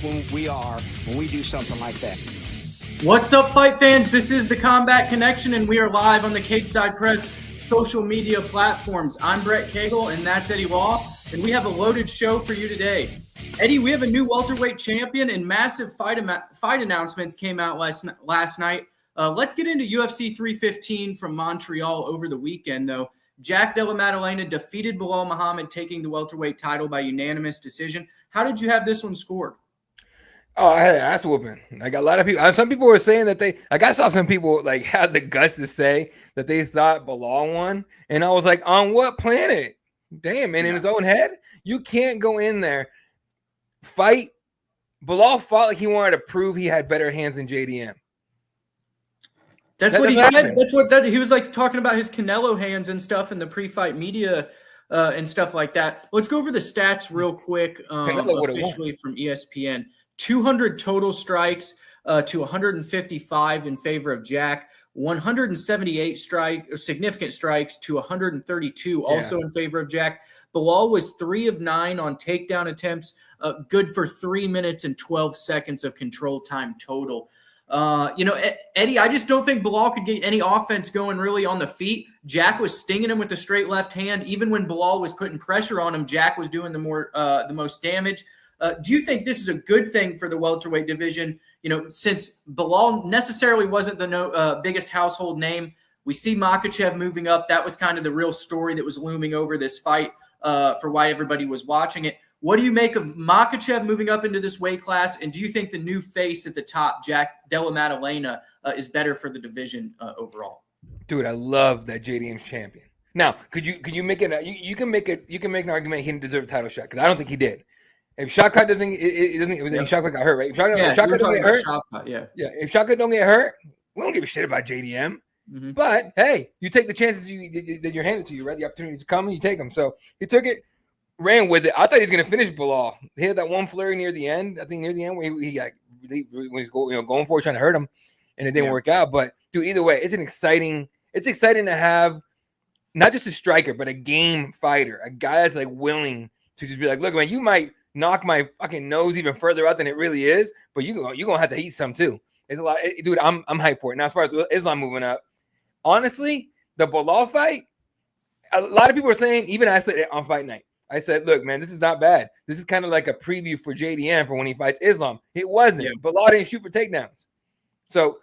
when we do something like that. What's up, fight fans? This is the Combat Connection, and we are live on the Cageside Press social media platforms. I'm Brett Cagle, and that's Eddie Law, and we have a loaded show for you today. Eddie, we have a new welterweight champion, and massive fight announcements came out last night. Let's get into UFC 315 from Montreal over the weekend, though. Jack Della Maddalena defeated Belal Muhammad, taking the welterweight title by unanimous decision. How did you have this one scored? Oh, I had an ass whooping. Like a lot of people, some people were saying that I saw some people like had the guts to say that they thought Belal won. And I was like, on what planet? Damn, man, in his own head? You can't go in there, fight. Belal fought like he wanted to prove he had better hands than JDM. That's what he said. That's what he was like talking about his Canelo hands and stuff in the pre-fight media and stuff like that. Let's go over the stats real quick. Officially from ESPN, 200 total strikes to 155 in favor of Jack. 178 significant strikes to 132 also in favor of Jack. Belal was 3 of 9 on takedown attempts, good for 3 minutes and 12 seconds of control time total. Eddie, I just don't think Belal could get any offense going really on the feet. Jack was stinging him with the straight left hand. Even when Belal was putting pressure on him, Jack was doing the most damage. Do you think this is a good thing for the welterweight division? Since Belal necessarily wasn't the biggest household name, we see Makhachev moving up. That was kind of the real story that was looming over this fight for why everybody was watching it. What do you make of Makhachev moving up into this weight class? And do you think the new face at the top, Jack Della Maddalena, is better for the division overall? Dude, I love that JDM's champion. Now, could you make it? You can make an argument he didn't deserve a title shot because I don't think he did. If Shotcut doesn't, Shotcut got hurt, right? If Shotcut don't get hurt, if Shotcut don't get hurt, we don't give a shit about JDM. Mm-hmm. But hey, you take the chances that you're handed to you, right? The opportunities come, you take them. So he took it, ran with it. I thought he was gonna finish Belal. He had that one flurry near the end. I think near the end where he was going for it, trying to hurt him, and it didn't work out. But dude, either way, it's exciting to have not just a striker, but a game fighter, a guy that's like willing to just be like, look, man, you might knock my fucking nose even further out than it really is, but you're gonna have to eat some too. It's a lot, dude. I'm hyped for it. Now, as far as Islam moving up, honestly, the Belal fight, a lot of people are saying, even I said it on fight night, I said, look, man, this is not bad. This is kind of like a preview for JDM for when he fights Islam. It wasn't. Belal didn't shoot for takedowns. So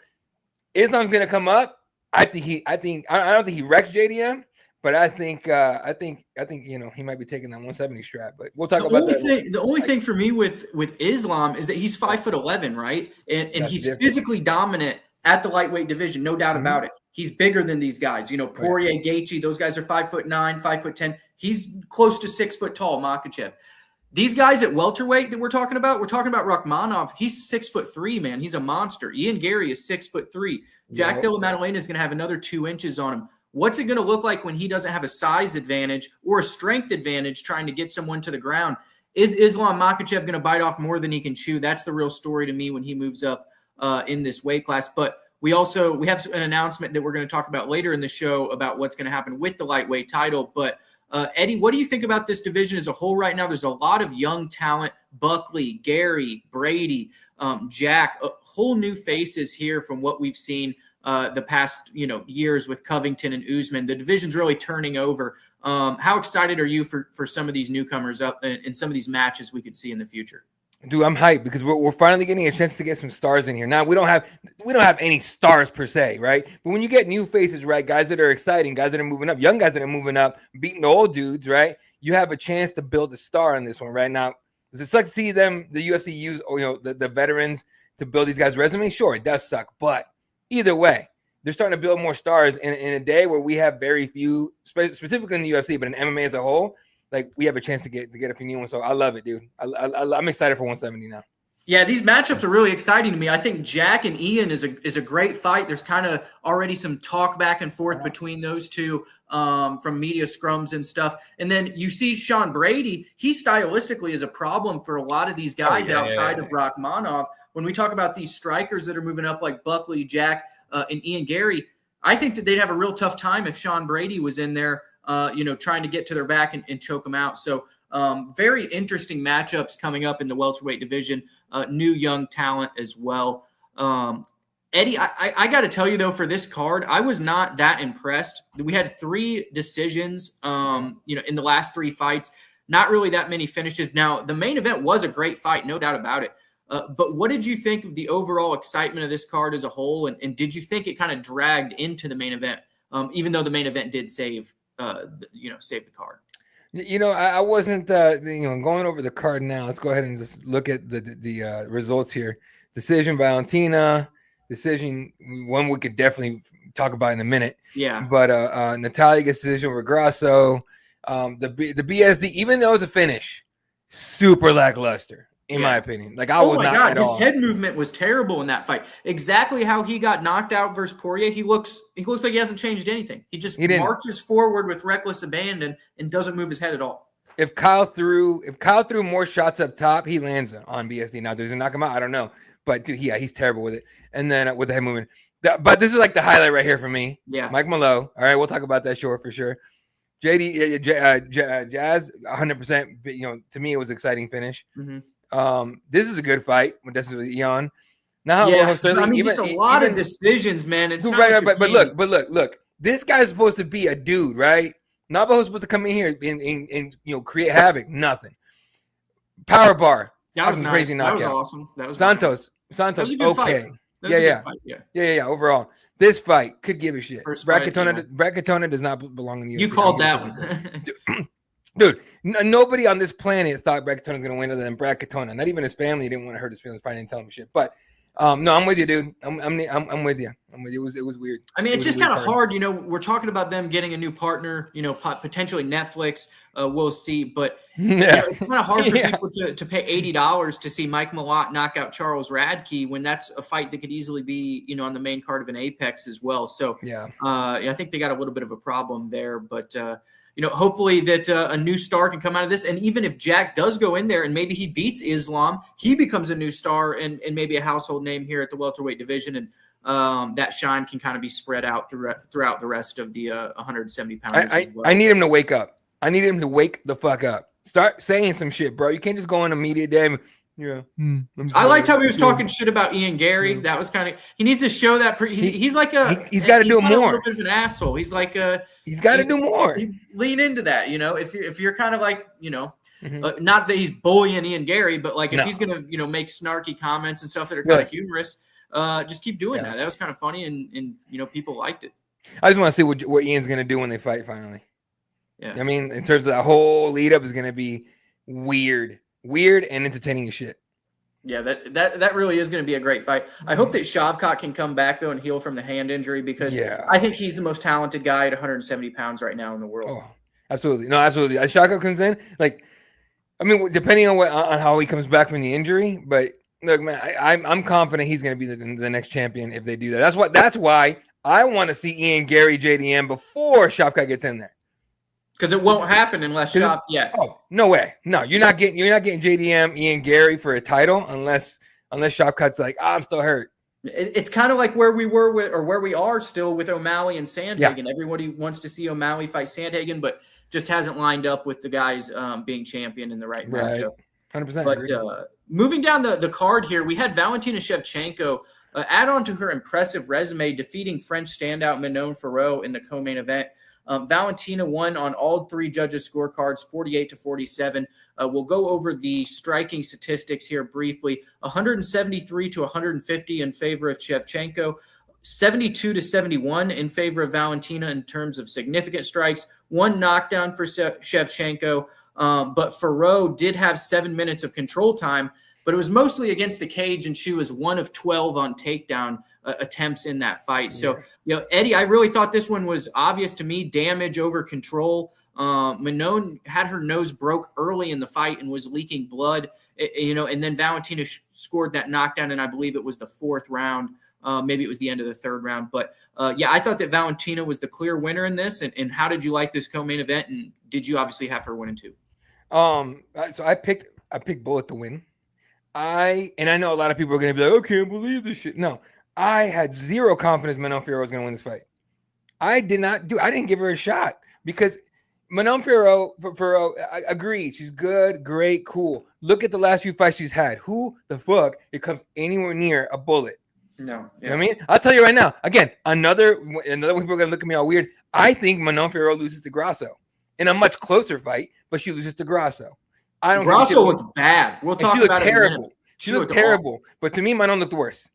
Islam's gonna come up. I don't think he wrecks JDM. But I think he might be taking that 170 strap. But we'll talk about that. The only thing for me with Islam is that he's 5'11", right? And he's physically dominant at the lightweight division, no doubt about it. He's bigger than these guys. Poirier, Gaethje, those guys are 5'9", 5'10". He's close to 6 foot tall, Makhachev. These guys at welterweight that we're talking about Rakhmonov. He's 6'3", man. He's a monster. Ian Gary is 6'3". Jack Della Maddalena is going to have another 2 inches on him. What's it going to look like when he doesn't have a size advantage or a strength advantage trying to get someone to the ground? Is Islam Makhachev going to bite off more than he can chew? That's the real story to me when he moves up in this weight class. But we have an announcement that we're going to talk about later in the show about what's going to happen with the lightweight title. But Eddie, what do you think about this division as a whole right now? There's a lot of young talent: Buckley, Gary, Brady, Jack, whole new faces here from what we've seen the past years with Covington and Usman. The division's really turning over. How excited are you for some of these newcomers up and some of these matches we could see in the future? Dude, I'm hyped because we're finally getting a chance to get some stars in here. Now we don't have any stars per se, right? But when you get new faces, right, guys that are exciting, guys that are moving up, young guys that are moving up, beating the old dudes, right? You have a chance to build a star in this one right now. Does it suck to see the UFC use the veterans to build these guys' resumes? Sure, it does suck, but either way, they're starting to build more stars in a day where we have very few, specifically in the UFC, but in MMA as a whole, like we have a chance to get a few new ones. So I love it, dude. I'm excited for 170 now. Yeah, these matchups are really exciting to me. I think Jack and Ian is a great fight. There's kind of already some talk back and forth between those two from media scrums and stuff. And then you see Sean Brady. He stylistically is a problem for a lot of these guys outside of Rakhmonov. When we talk about these strikers that are moving up like Buckley, Jack, and Ian Gary, I think that they'd have a real tough time if Sean Brady was in there, trying to get to their back and choke them out. So very interesting matchups coming up in the welterweight division. new young talent as well. Eddie, I got to tell you, though, for this card, I was not that impressed. We had 3 decisions, in the last 3 fights. Not really that many finishes. Now, the main event was a great fight, no doubt about it. But what did you think of the overall excitement of this card as a whole? And did you think it kind of dragged into the main event, even though the main event did save the card? I wasn't, going over the card now. Let's go ahead and just look at the results here. Decision, Valentina. Decision, one we could definitely talk about in a minute. Yeah. But Natalia gets decision over Grasso. The BSD, even though it was a finish, super lackluster in my opinion. Like I was not at all. His head movement was terrible in that fight. Exactly how he got knocked out versus Poirier. He looks like he hasn't changed anything. He just marches forward with reckless abandon and doesn't move his head at all. If Kyle threw more shots up top, he lands on BSD. Now, does he knock him out? I don't know. But dude, he's terrible with it. And then with the head movement. But this is like the highlight right here for me. Yeah. Mike Mallow. All right, we'll talk about that for sure. Jazz, 100%. To me, it was an exciting finish. Mm-hmm. This is a good fight. This is with Ion. Now, just a lot of decisions, man. It's right. But look. This guy's supposed to be a dude, right? Navajo's supposed to come in here and create havoc. Nothing. Power bar. That was nice. Crazy knockout. That was awesome. That was Santos. Okay. Yeah. Overall, this fight could give a shit. Brett Cagle does not belong in the UFC. You called that one. Dude, nobody on this planet thought Brett Cagle was going to win other than Brett Cagle. Not even his family didn't want to hurt his feelings. Probably didn't tell him shit. But no, I'm with you, dude. I'm with you. It was weird. I mean, it's just kind of hard. We're talking about them getting a new partner. Potentially Netflix. We'll see. But it's kind of hard for people to pay $80 to see Mike Malott knock out Charles Radke when that's a fight that could easily be on the main card of an Apex as well. So I think they got a little bit of a problem there. But hopefully that a new star can come out of this. And even if Jack does go in there and maybe he beats Islam, he becomes a new star and maybe a household name here at the welterweight division. And that shine can kind of be spread out throughout the rest of the 170 pounds. I need him to wake up. I need him to wake the fuck up. Start saying some shit, bro. You can't just go on a media day and I liked how he was talking shit about Ian Gary. That was kind of he needs to show that he's like he's got to do more. A little bit of an asshole. He's like he's got to do more. Lean into that, if you're kind of like not that he's bullying Ian Gary, but like if he's gonna make snarky comments and stuff that are kind of humorous, just keep doing that. That was kind of funny and people liked it. I just want to see what Ian's gonna do when they fight finally. Yeah, I mean, in terms of that whole lead up is gonna be weird and entertaining as shit. Yeah, that really is going to be a great fight. I hope that Shavkat can come back though and heal from the hand injury because I think he's the most talented guy at 170 pounds right now in the world. Oh, absolutely. No, absolutely. As Shavkat comes in, depending on how he comes back from the injury, but look, man, I'm confident he's going to be the next champion if they do that. That's why I want to see Ian Gary J.D.M. before Shavkat gets in there. Because it won't happen unless Oh, no way. No, you're not getting JDM, Ian Gary for a title unless Shavkat's like, I'm still hurt. It's kind of like where we were where we are still with O'Malley and Sandhagen. Everybody wants to see O'Malley fight Sandhagen, but just hasn't lined up with the guys being champion in the right matchup. 100%. But moving down the card here, we had Valentina Shevchenko add on to her impressive resume, defeating French standout Manon Fiorot in the co-main event. Valentina won on all 3 judges' scorecards, 48-47. We'll go over the striking statistics here briefly. 173 to 150 in favor of Shevchenko, 72 to 71 in favor of Valentina in terms of significant strikes. 1 knockdown for Shevchenko, but Fiorot did have 7 minutes of control time, but it was mostly against the cage, and she was 1 of 12 on takedown attempts in that fight. So, Eddie, I really thought this one was obvious to me, damage over control. Manon had her nose broke early in the fight and was leaking blood, and then Valentina scored that knockdown, and I believe it was the 4th round. Maybe it was the end of the 3rd round. But, I thought that Valentina was the clear winner in this. And how did you like this co-main event? And did you obviously have her winning too? So I picked Bullet to win. I know a lot of people are going to be like, I can't believe this shit. No, I had zero confidence Manon Fiorot was going to win this fight. I didn't give her a shot because Manon Ferro, I agree. She's good, great, cool. Look at the last few fights she's had. Who the fuck it comes anywhere near a Bullet? No. Yeah. You know what I mean? I'll tell you right now. Again, another one people are going to look at me all weird. I think Manon Ferro loses to Grasso in a much closer fight, but she loses to Grasso. I don't. Grasso looked bad. We'll talk about it in a minute. She looked terrible. Awful. But to me, Manon looked worse.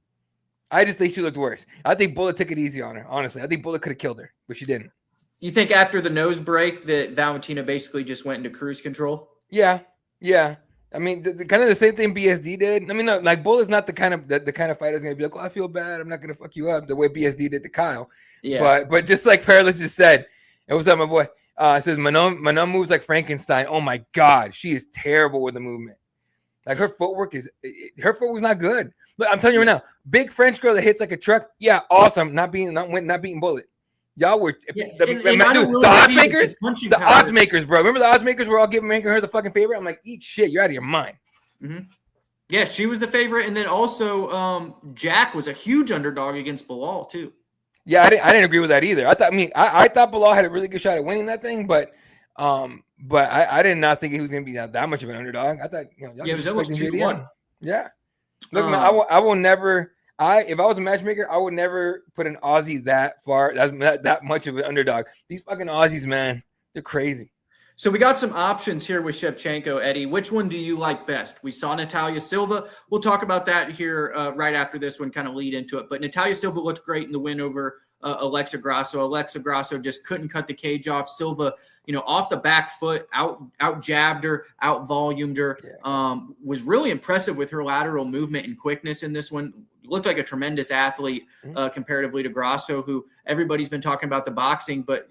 I just think she looked worse. I think Bullet took it easy on her, honestly. I think Bullet could have killed her, but she didn't. You think after the nose break that Valentina basically just went into cruise control? Yeah. I mean, kind of the same thing BSD did. I mean, no, like Bullet's not the kind of fighter that's gonna be like, "Oh, I feel bad. I'm not gonna fuck you up," the way BSD did to Kyle. Yeah. But just like Perilous just said, it was that my boy. It says Manon moves like Frankenstein. Oh my God, she is terrible with the movement. Like her footwork's not good. Look, I'm telling you right now, big French girl that hits like a truck. Yeah, awesome. Not beating Bullet. Y'all were the odds makers, bro. Remember the odds makers were all making her the fucking favorite? I'm like, eat shit. You're out of your mind. Mm-hmm. Yeah, she was the favorite, and then also Jack was a huge underdog against Bilal too. Yeah, I didn't agree with that either. I thought Bilal had a really good shot at winning that thing, but I did not think he was going to be that much of an underdog. I thought it was almost 2-1. Yeah, look, man, I will never. If I was a matchmaker, I would never put an Aussie that far, that much of an underdog. These fucking Aussies, man, they're crazy. So we got some options here with Shevchenko, Eddie. Which one do you like best? We saw Natalia Silva. We'll talk about that here right after this one, kind of lead into it. But Natalia Silva looked great in the win over Alexa Grasso. Alexa Grasso just couldn't cut the cage off. Silva, off the back foot, out jabbed her, out volumed her. Was really impressive with her lateral movement and quickness in this one. Looked like a tremendous athlete comparatively to Grasso, who everybody's been talking about the boxing, but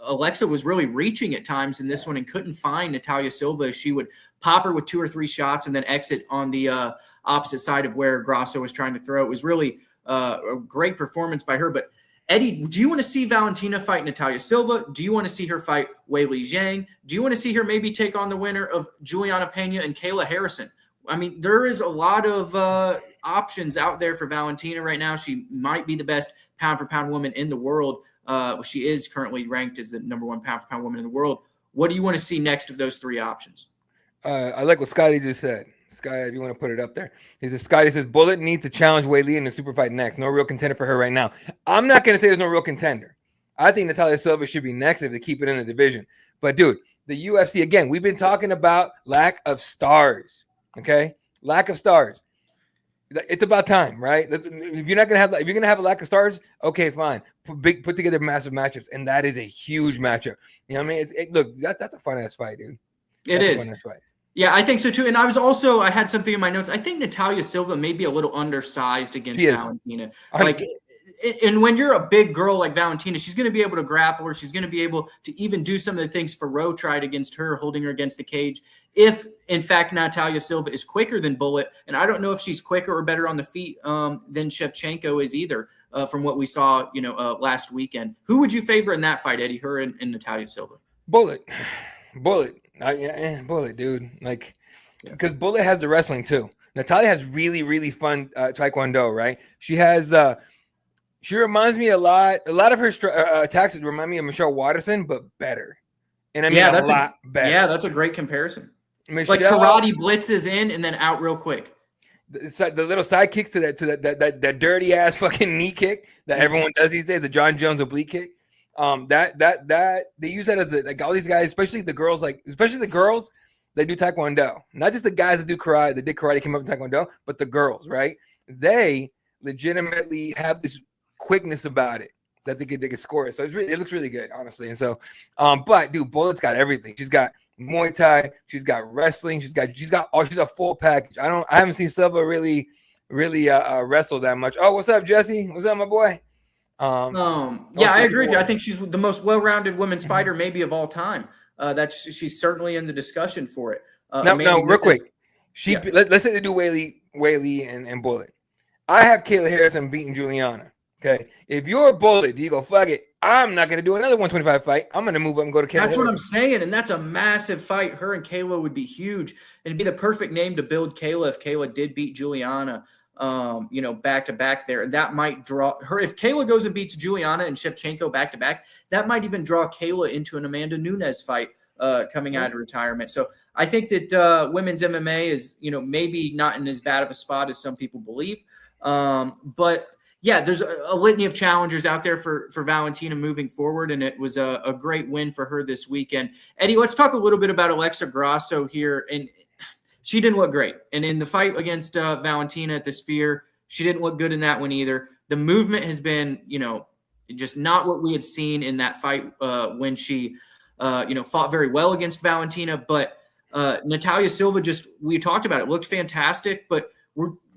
Alexa was really reaching at times in this one and couldn't find Natalia Silva. She would pop her with 2 or 3 shots and then exit on the opposite side of where Grasso was trying to throw. It was really a great performance by her. But Eddie, do you want to see Valentina fight Natalia Silva? Do you want to see her fight Weili Zhang? Do you want to see her maybe take on the winner of Juliana Pena and Kayla Harrison? I mean, there is a lot of options out there for Valentina right now. She might be the best pound-for-pound woman in the world. She is currently ranked as the number 1 pound-for-pound woman in the world. What do you want to see next of those 3 options? I like what Scotty just said. Scotty, if you want to put it up there. Scotty says, Bullet needs to challenge Weili in the super fight next. No real contender for her right now. I'm not going to say there's no real contender. I think Natalia Silva should be next if they keep it in the division. But, dude, the UFC, again, we've been talking about lack of stars. Okay, lack of stars. It's about time, right? If you're gonna have a lack of stars, okay, fine. Put together massive matchups, and that is a huge matchup. You know what I mean? Look, that's a fun ass fight, dude. That's a fun ass fight. Yeah, I think so too. And I had something in my notes. I think Natalia Silva may be a little undersized against Valentina. Like, and when you're a big girl like Valentina, she's going to be able to grapple her. She's going to be able to even do some of the things Ferro tried against her, holding her against the cage. If, in fact, Natalia Silva is quicker than Bullet, and I don't know if she's quicker or better on the feet than Shevchenko is either, from what we saw, last weekend. Who would you favor in that fight, Eddie? Her and Natalia Silva? Bullet, dude. Like, because Bullet has the wrestling too. Natalia has really, really fun taekwondo, right? She has she reminds me a lot of her attacks remind me of Michelle Watterson, but better. And I mean, a lot better. Yeah, that's a great comparison. Michelle, like karate blitzes in and then out real quick. The little side kicks to that dirty ass fucking knee kick that everyone does these days, the John Jones oblique kick. That they use that as like all these guys, especially the girls that do taekwondo. Not just the guys that do karate, that did karate, came up in taekwondo, but the girls, right? They legitimately have this quickness about it that they could score it. So it looks really good, honestly. And so, but dude, Bullet's got everything. She's got Muay Thai, she's got wrestling, she's a full package. I haven't seen Silva really wrestle that much. Oh, what's up, Jesse? What's up, my boy? I agree with you. I think she's the most well-rounded women's fighter maybe of all time. She's certainly in the discussion for it. No, real quick. Let's say they do Weili and Bullet. I have Kayla Harrison beating Juliana. Okay, if you're a Bullet, do you go, fuck it, I'm not going to do another 125 fight. I'm going to move up and go to Kayla That's Harrison. What I'm saying, and that's a massive fight. Her and Kayla would be huge. It'd be the perfect name to build Kayla if Kayla did beat Juliana. back to back there. That might draw her. If Kayla goes and beats Juliana and Shevchenko back to back, that might even draw Kayla into an Amanda Nunes fight coming out of retirement. So I think that women's MMA is, maybe not in as bad of a spot as some people believe. But yeah, there's a litany of challengers out there for Valentina moving forward, and it was a great win for her this weekend. Eddie, let's talk a little bit about Alexa Grasso here. And she didn't look great. And in the fight against Valentina at the Sphere, she didn't look good in that one either. The movement has been, just not what we had seen in that fight when she, fought very well against Valentina. But Natalia Silva, we talked about it, looked fantastic. But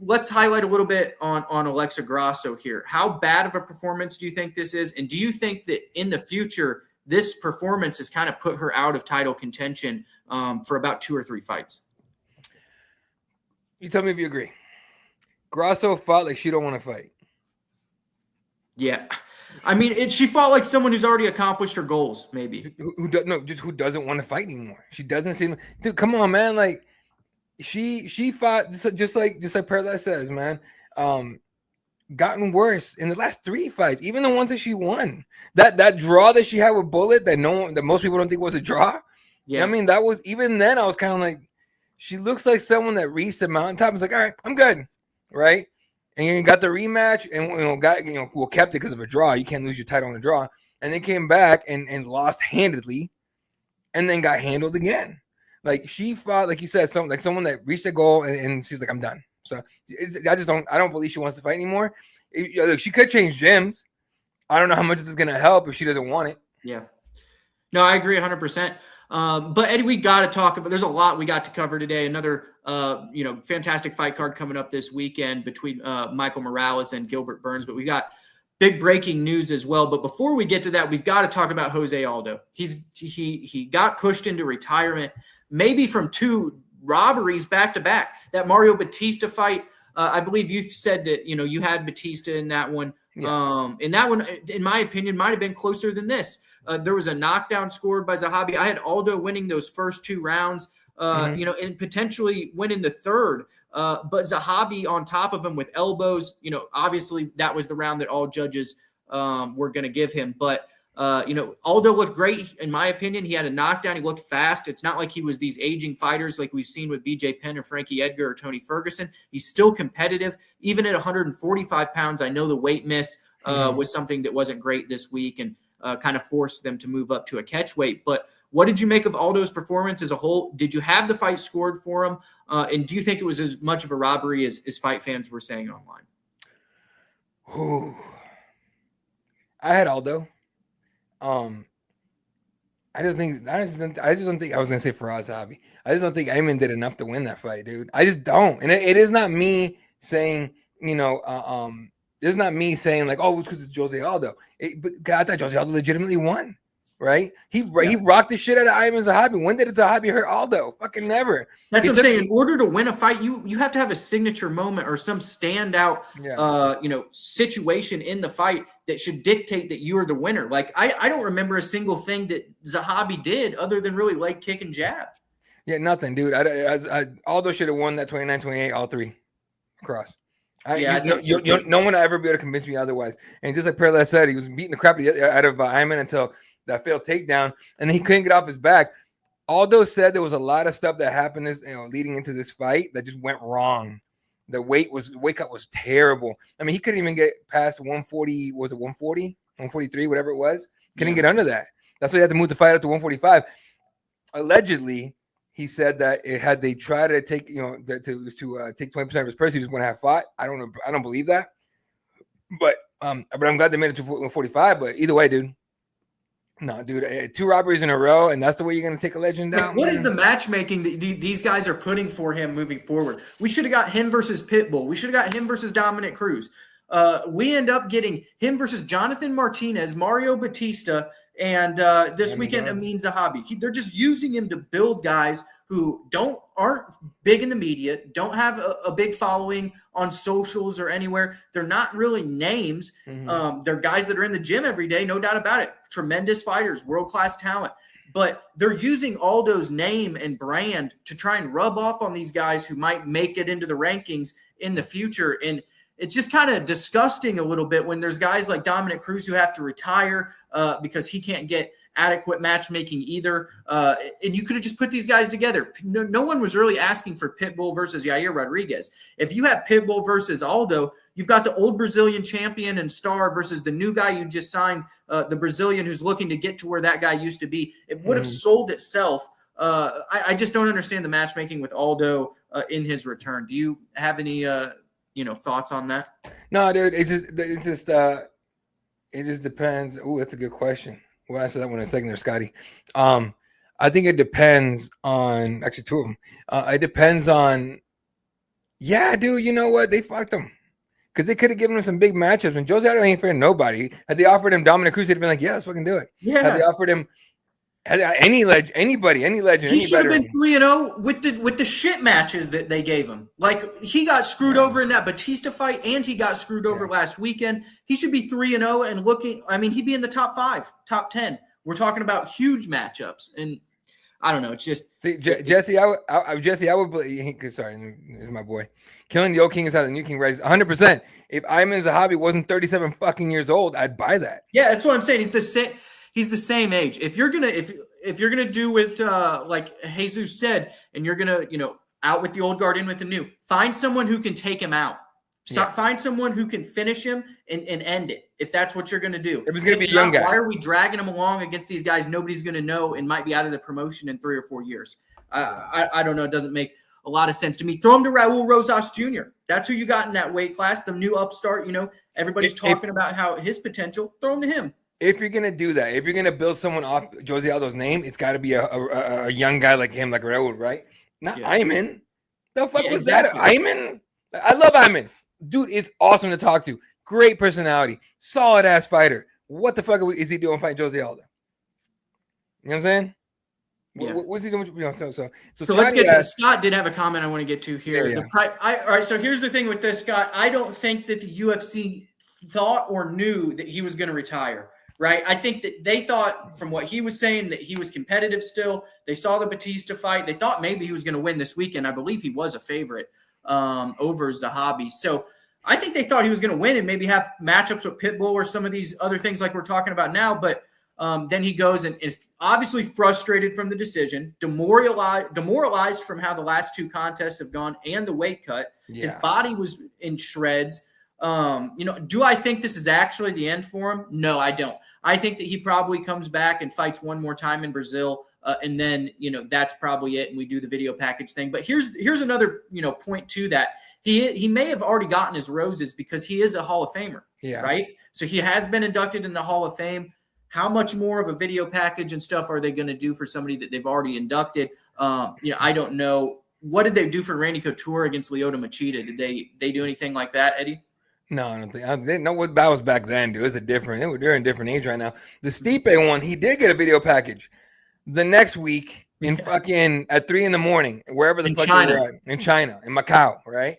let's highlight a little bit on Alexa Grasso here. How bad of a performance do you think this is? And do you think that in the future, this performance has kind of put her out of title contention for about 2 or 3 fights? You tell me if you agree. Grasso fought like she don't want to fight. Yeah. I mean, she fought like someone who's already accomplished her goals, maybe. Who doesn't want to fight anymore. She doesn't seem – dude, come on, man. Like, she fought just like Perla says, man. Gotten worse in the last 3 fights, even the ones that she won. That draw that she had with Bullet that most people don't think was a draw. Yeah. I mean, that was – even then I was kind of like – she looks like someone that reached the mountaintop and was like, all right, I'm good, right? And you got the rematch and, kept it because of a draw. You can't lose your title on a draw. And then came back and lost handedly and then got handled again. Like, she fought, like you said, someone that reached a goal and she's like, I'm done. So I don't believe she wants to fight anymore. Look, she could change gyms. I don't know how much this is going to help if she doesn't want it. Yeah. No, I agree 100%. But Eddie, we got to talk about, there's a lot we got to cover today. Another, fantastic fight card coming up this weekend between Michael Morales and Gilbert Burns, but we got big breaking news as well. But before we get to that, we've got to talk about Jose Aldo. He got pushed into retirement, maybe from 2 robberies back to back. That Mario Batista fight, I believe you said that, you had Batista in that one. Yeah. And that one, in my opinion, might have been closer than this. There was a knockdown scored by Zahabi. I had Aldo winning those first 2 rounds, and potentially winning the third. But Zahabi on top of him with elbows, obviously that was the round that all judges were going to give him. But, Aldo looked great, in my opinion. He had a knockdown. He looked fast. It's not like he was these aging fighters like we've seen with BJ Penn or Frankie Edgar or Tony Ferguson. He's still competitive. Even at 145 pounds, I know the weight miss was something that wasn't great this week and kind of forced them to move up to a catch weight. But what did you make of Aldo's performance as a whole? Did you have the fight scored for him? And do you think it was as much of a robbery as fight fans were saying online? Ooh. I had Aldo. I just don't think I was gonna say Faraz Zahabi. I just don't think Ayman did enough to win that fight, dude. I just don't. And it is not me saying, it's not me saying like, oh, it's because it's Jose Aldo. But I thought Jose Aldo legitimately won, right? He rocked the shit out of Ayman Zahabi. When did Zahabi hurt Aldo? Fucking never. That's what I'm saying. In order to win a fight, you have to have a signature moment or some standout, situation in the fight that should dictate that you are the winner. Like I don't remember a single thing that Zahabi did other than really leg kick and jab. Yeah, nothing, dude. Aldo should have won that 29-28, all 3 across. No one will ever be able to convince me otherwise. And just like Perla said, he was beating the crap out of Ayman until that failed takedown, and then he couldn't get off his back. Aldo said there was a lot of stuff that happened leading into this fight that just went wrong. The weight cut was terrible. I mean, he couldn't even get past 140. Was it 140? 143, whatever it was. Couldn't get under that. That's why he had to move the fight up to 145. Allegedly, he said that had they tried to take, take 20% of his purse, he was going to have fought. I don't know. I don't believe that. But I'm glad they made it to 145. But either way, dude. No, dude, 2 robberies in a row, and that's the way you're going to take a legend down. What is the matchmaking that these guys are putting for him moving forward? We should have got him versus Pitbull. We should have got him versus Dominic Cruz. We end up getting him versus Jonathan Martinez, Mario Batista, and this weekend Amin Zahabi. They're just using him to build guys who aren't big in the media, don't have a big following on socials or anywhere. They're not really names. They're guys that are in the gym every day, no doubt about it. Tremendous fighters, world-class talent. but they're using Aldo's name and brand to try and rub off on these guys who might make it into the rankings in the future. And it's just kind of disgusting a little bit when there's guys like Dominic Cruz who have to retire because he can't get adequate matchmaking either. And you could have just put these guys together. No one was really asking for Pitbull versus Yair Rodriguez. If you have Pitbull versus Aldo, you've got the old Brazilian champion and star versus the new guy you just signed, the Brazilian who's looking to get to where that guy used to be. It would have sold itself. I just don't understand the matchmaking with Aldo in his return. Do you have any thoughts on that? No, dude. It just depends. Oh, that's a good question. We'll answer that one in a second there, Scotty. I think it depends on actually two of them. It depends on, dude. You know what? They fucked him because they could have given him some big matchups. And Jose Aldo ain't fair to nobody. Had they offered him Dominic Cruz, they'd have been like, yeah, let's fucking do it. Yeah. Had they offered him any legend, any legend, he should have been 3-0 with the shit matches that they gave him. Like he got screwed over in that Batista fight, and he got screwed over last weekend. He should be 3-0 and looking. I mean, he'd be in the top 5, top 10. We're talking about huge matchups, and I don't know. It's just Jesse. I would believe. Sorry, this is my boy. Killing the old king is how the new king rises. 100%. If Ayman Zahabi wasn't 37 fucking years old, I'd buy that. Yeah, that's what I'm saying. He's the same age. If you're gonna do what like Jesus said, and you're gonna out with the old guard, in with the new, find someone who can take him out. Find someone who can finish him and end it. If that's what you're gonna do, it was gonna be a young guy. Why are we dragging him along against these guys nobody's gonna know and might be out of the promotion in 3 or 4 years? I don't know. It doesn't make a lot of sense to me. Throw him to Raul Rosas Jr. That's who you got in that weight class, the new upstart. Everybody's talking about how his potential. Throw him to him. If you're gonna do that, if you're gonna build someone off Jose Aldo's name, it's got to be a young guy like him, like Raul, right? Not Ayman. The fuck was that? Ayman? I love Ayman. Dude, it's awesome to talk to. Great personality. Solid ass fighter. What the fuck is he doing fighting Jose Aldo? You know what I'm saying? Yeah. What's he doing? So let's get to Scott. Did have a comment I want to get to here. Yeah. All right. So here's the thing with this, Scott. I don't think that the UFC thought or knew that he was going to retire. Right. I think that they thought from what he was saying that he was competitive still. They saw the Batista fight. They thought maybe he was going to win this weekend. I believe he was a favorite over Zahabi. So I think they thought he was going to win and maybe have matchups with Pitbull or some of these other things like we're talking about now. But then he goes and is obviously frustrated from the decision, demoralized from how the last 2 contests have gone and the weight cut. Yeah. His body was in shreds. Do I think this is actually the end for him? No, I don't. I think that he probably comes back and fights one more time in Brazil. And then, that's probably it. And we do the video package thing. But here's another, point to that. He may have already gotten his roses because he is a Hall of Famer. Yeah. Right. So he has been inducted in the Hall of Fame. How much more of a video package and stuff are they going to do for somebody that they've already inducted? I don't know. What did they do for Randy Couture against Lyoto Machida? Did they do anything like that, Eddie? No, I don't think. I didn't know what that was back then, dude. It's they're in a different age right now. The Stipe one, he did get a video package the next week in fucking at 3 a.m, wherever the fuck they were at, in China, in Macau, right?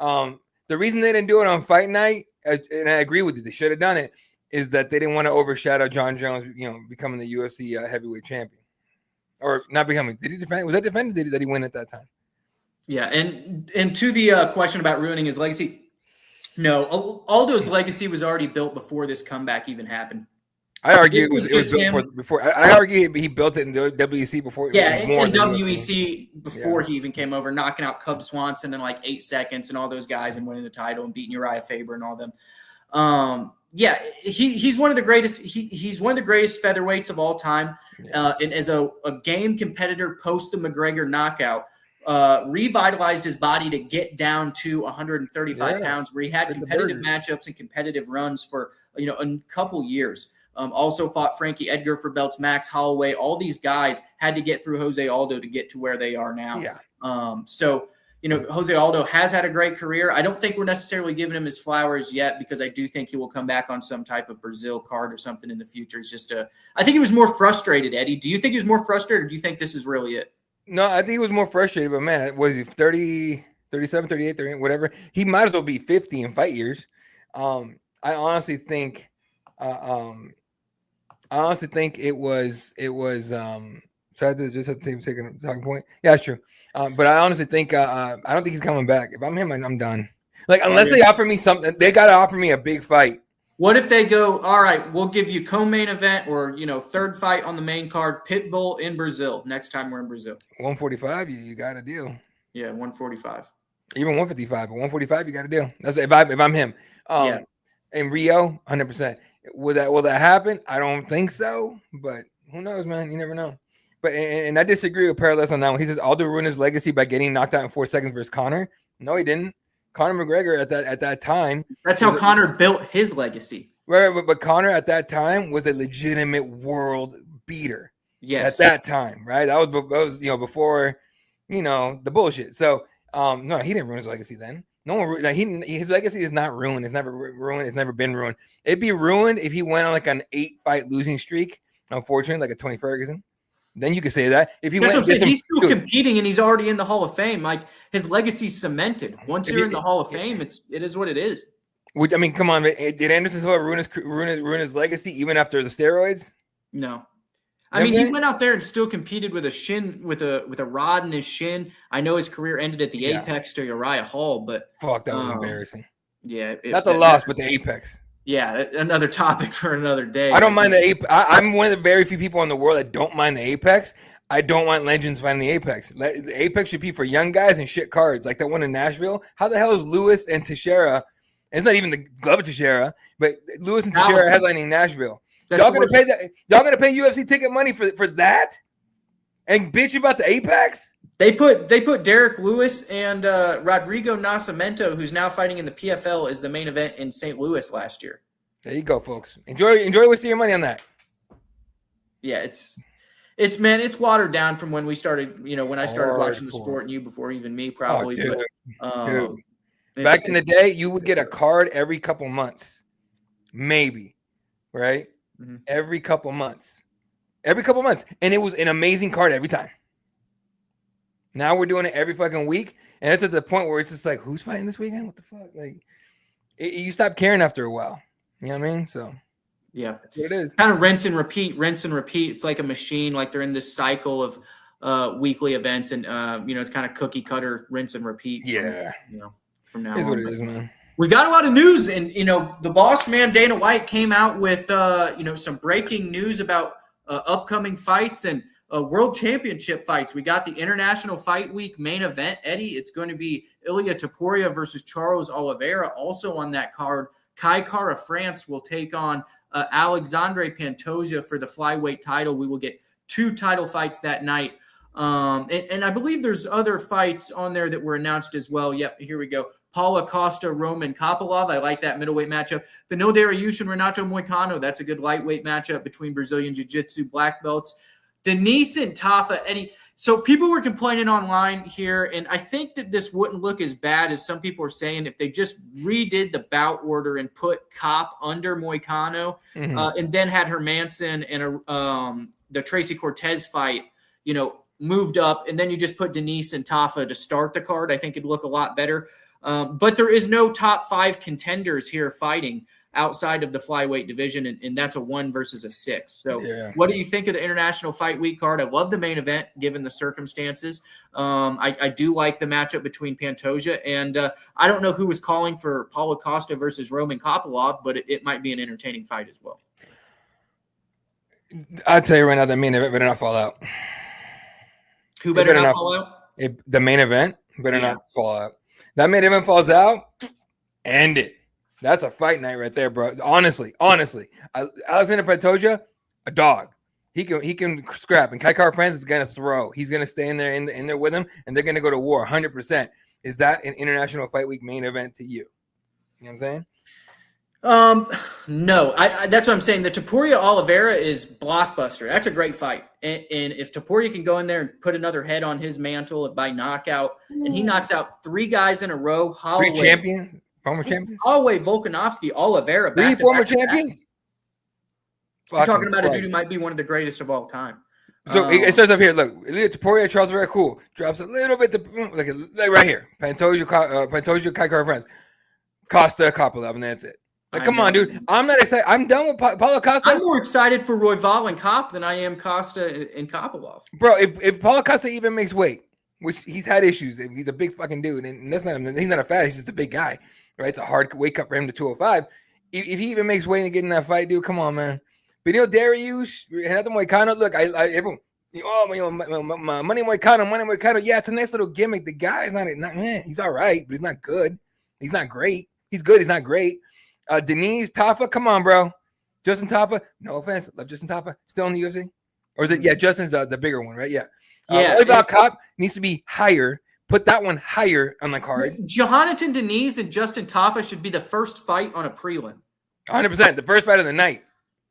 The reason they didn't do it on fight night, and I agree with you, they should have done it, is that they didn't want to overshadow John Jones, becoming the UFC heavyweight champion, or not becoming. Did he defend? Was that defended? Did he win at that time? Yeah, and to the question about ruining his legacy. No, Aldo's legacy was already built before this comeback even happened. I argue it was built before. I argue he built it in the WEC before. Yeah, in WEC before he even came over, knocking out Cub Swanson in like 8 seconds and all those guys and winning the title and beating Uriah Faber and all them. He's one of the greatest. He's one of the greatest featherweights of all time. And as a game competitor post the McGregor knockout. Revitalized his body to get down to 135 pounds, where he had competitive matchups and competitive runs for a couple years. Also fought Frankie Edgar for belts, Max Holloway. All these guys had to get through Jose Aldo to get to where they are now. Jose Aldo has had a great career. I don't think we're necessarily giving him his flowers yet because I do think he will come back on some type of Brazil card or something in the future. It's I think he was more frustrated, Eddie. Do you think he was more frustrated, or do you think this is really it? No, I think he was more frustrated, but man, was he 30, 37, 38, 38, whatever? He might as well be 50 in fight years. I honestly think I honestly think it was. So I just have to take a talking point. Yeah, that's true. But I honestly think I don't think he's coming back. If I'm him, I'm done. Like unless they offer me something, they gotta offer me a big fight. What if they go, all right, we'll give you co-main event or, third fight on the main card, Pitbull in Brazil, next time we're in Brazil. 145, you got a deal. Yeah, 145. Even 155, but 145, you got a deal. That's if I'm him. Yeah. In Rio, 100%. Will that happen? I don't think so, but who knows, man? You never know. But and I disagree with Parallels on that one. He says Aldo ruined his legacy by getting knocked out in 4 seconds versus Conor. No, he didn't. Conor McGregor at that time. That's how Conor built his legacy. Right, but Conor at that time was a legitimate world beater. Yes. At that time, right? That was before the bullshit. So no, he didn't ruin his legacy then. No one his legacy is not ruined. It's never ruined. It's never been ruined. It'd be ruined if he went on like an 8-fight losing streak. Unfortunately, like a Tony Ferguson. Then you could say that if he went, he's still competing and he's already in the Hall of Fame. Like his legacy's cemented. Once you're in the Hall of Fame, it is what it is. I mean, come on. Did Anderson Silva ruin his legacy even after the steroids? No. I mean, he went out there and still competed with a rod in his shin. I know his career ended at the apex to Uriah Hall, but fuck, that was embarrassing. Yeah, not the loss, but the apex. Yeah, another topic for another day. I don't mind the apex. I'm one of the very few people in the world that don't mind the apex. I don't want legends fighting the apex. The apex should be for young guys and shit cards, like that one in Nashville. How the hell is Lewis and Teixeira? It's not even the Glover Teixeira, but Lewis and Teixeira headlining Nashville. Y'all gonna pay that? Y'all gonna pay UFC ticket money for that? And bitch about the apex? They put Derek Lewis and Rodrigo Nascimento, who's now fighting in the PFL, as the main event in St. Louis last year. There you go, folks. Enjoy wasting your money on that. Yeah, it's watered down from when we started. When I started watching the sport, and you before even me, probably. Dude. Back in the day, you would get a card every couple months, maybe, right? Mm-hmm. Every couple months, and it was an amazing card every time. Now we're doing it every fucking week, and it's at the point where it's just like, who's fighting this weekend? What the fuck? Like, you stop caring after a while. You know what I mean? So, yeah, that's what it is. Kind of rinse and repeat. It's like a machine. Like they're in this cycle of weekly events, and it's kind of cookie cutter, rinse and repeat. Yeah, from now on. What it is, man. We got a lot of news, and the boss man Dana White came out with some breaking news about upcoming fights and world championship fights. We got the International Fight Week main event, Eddie. It's going to be Ilia Topuria versus Charles Oliveira. Also on that card, Kai Kara France will take on Alexandre Pantoja for the flyweight title. We will get 2 title fights that night. And I believe there's other fights on there that were announced as well. Yep, here we go. Paulo Costa, Roman Kopylov. I like that middleweight matchup. Beneil Dariush and Renato Moicano. That's a good lightweight matchup between Brazilian Jiu-Jitsu black belts. Denise and Tafa, Eddie. So people were complaining online here, and I think that this wouldn't look as bad as some people are saying if they just redid the bout order and put Cop under Moicano, and then had Hermanson and the Tracy Cortez fight, moved up, and then you just put Denise and Tafa to start the card. I think it'd look a lot better. But there is no top 5 contenders here fighting outside of the flyweight division, and that's a 1 versus a 6. So What do you think of the International Fight Week card? I love the main event given the circumstances. I do like the matchup between Pantoja, and I don't know who was calling for Paulo Costa versus Roman Kopylov, but it might be an entertaining fight as well. I'll tell you right now, the main event better not fall out. Who better not fall out? The main event better not fall out. That main event falls out, end it. That's a fight night right there, bro. Honestly, Alexander Pantoja, a dog. He can scrap, and Kai Kara France is gonna throw. He's gonna stay in there with him, and they're gonna go to war 100%. Is that an International Fight Week main event to you? You know what I'm saying? No. That's what I'm saying. The Topuria Oliveira is blockbuster. That's a great fight, and if Topuria can go in there and put another head on his mantle by knockout, and he knocks out 3 guys in a row, Holloway, 3 champions. Former champions? Holloway, Volkanovski, Oliveira. 3 former champions? You're talking about a dude who might be one of the greatest of all time. So it starts up here. Look, Ilia Topuria, Charles Oliveira, cool. Drops a little bit, like right here. Pantoja, Kai Kara France. Costa, Kopylov, and that's it. Like, come on, dude. I'm not excited. I'm done with Paulo Costa. I'm more excited for Royval and Kopp than I am Costa and Kopylov. Bro, if Paulo Costa even makes weight, which he's had issues, he's a big fucking dude, and he's not a fat, he's just a big guy, right? It's a hard weight cut for him to 205. If he even makes weight and get in that fight, dude, come on, man. Benil Dariush, Renato Moicano, look, everyone, Money Moicano, yeah, it's a nice little gimmick. The guy's not man, he's all right, but he's not good. He's not great. He's good, he's not great. Denise Tafa, come on, bro. Justin Tafa, no offense, love Justin Tafa, still in the UFC, or is it? Yeah, Justin's the bigger one, right? Yeah. Royval Kopp needs to be higher. Put that one higher on the card. Jonathan Denise and Justin Tafa should be the first fight on a prelim. 100%, the first fight of the night.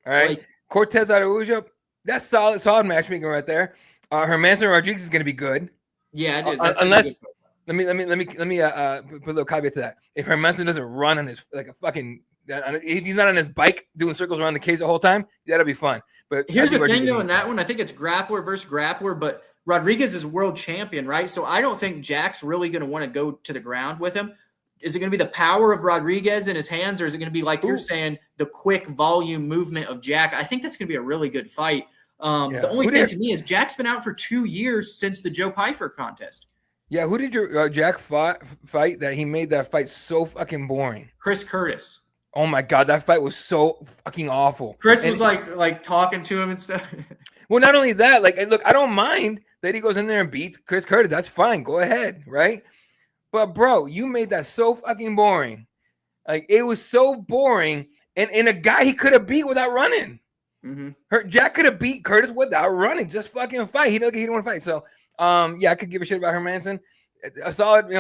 All right, Cortez Araujo, that's solid matchmaking right there. Hermanson Rodriguez is going to be good. Yeah, unless let me put a little caveat to that. If Hermanson doesn't run on his like a fucking, if he's not on his bike doing circles around the cage the whole time, that'll be fun. But here's the thing, though, in that one, I think it's grappler versus grappler, but Rodriguez is world champion, right? So I don't think Jack's really going to want to go to the ground with him. Is it going to be the power of Rodriguez in his hands, or is it going to be, like you're saying, the quick volume movement of Jack? I think that's going to be a really good fight. The only thing to me is Jack's been out for 2 years since the Joe Pyfer contest. Yeah, who did your Jack fight that he made that fight so fucking boring? Chris Curtis. Oh my God, that fight was so fucking awful. Chris was like talking to him and stuff. Well, not only that, like, look, I don't mind that he goes in there and beats Chris Curtis. That's fine. Go ahead, right? But bro, you made that so fucking boring. Like, it was so boring, and a guy he could have beat without running. Mm-hmm. Jack could have beat Curtis without running. Just fucking fight. He didn't want to fight. So, yeah, I could give a shit about Hermanson. A solid,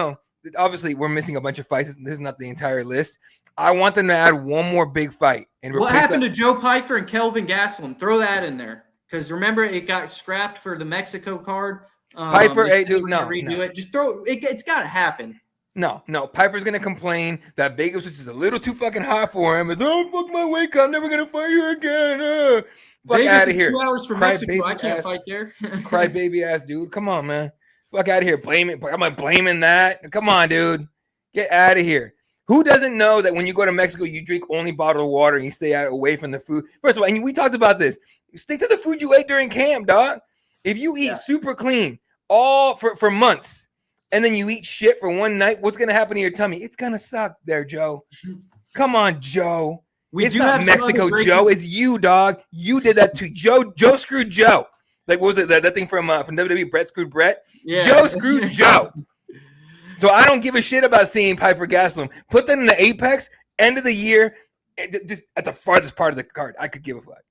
obviously we're missing a bunch of fights. This is not the entire list. I want them to add one more big fight. And what happened to Joe Pyfer and Kelvin Gastelum? Throw that in there. Because remember, it got scrapped for the Mexico card. Pyfer, hey, dude, no. It. Just throw it. It's got to happen. No. Piper's going to complain that Vegas, which is a little too fucking hot for him, is, oh, fuck my weight cut. I'm never going to fight you again. Fuck out of here. 2 hours from Mexico. I can't fight there. Cry baby ass, dude. Come on, man. Fuck out of here. Blame it. I'm not blaming that. Come on, dude. Get out of here. Who doesn't know that when you go to Mexico, you drink only bottled water and you stay away from the food? First of all, and we talked about this. Stick to the food you ate during camp, dog. If you eat super clean all for months and then you eat shit for one night, what's going to happen to your tummy? It's going to suck there, Joe. Come on, Joe. It's not Mexico, Joe. It's you, dog. You did that to Joe. Joe screwed Joe. Like, what was it? That thing from WWE, Brett screwed Brett? Yeah. Joe screwed Joe. So I don't give a shit about seeing Pyfer Gastelum. Put that in the Apex, end of the year, just at the farthest part of the card. I could give a fuck.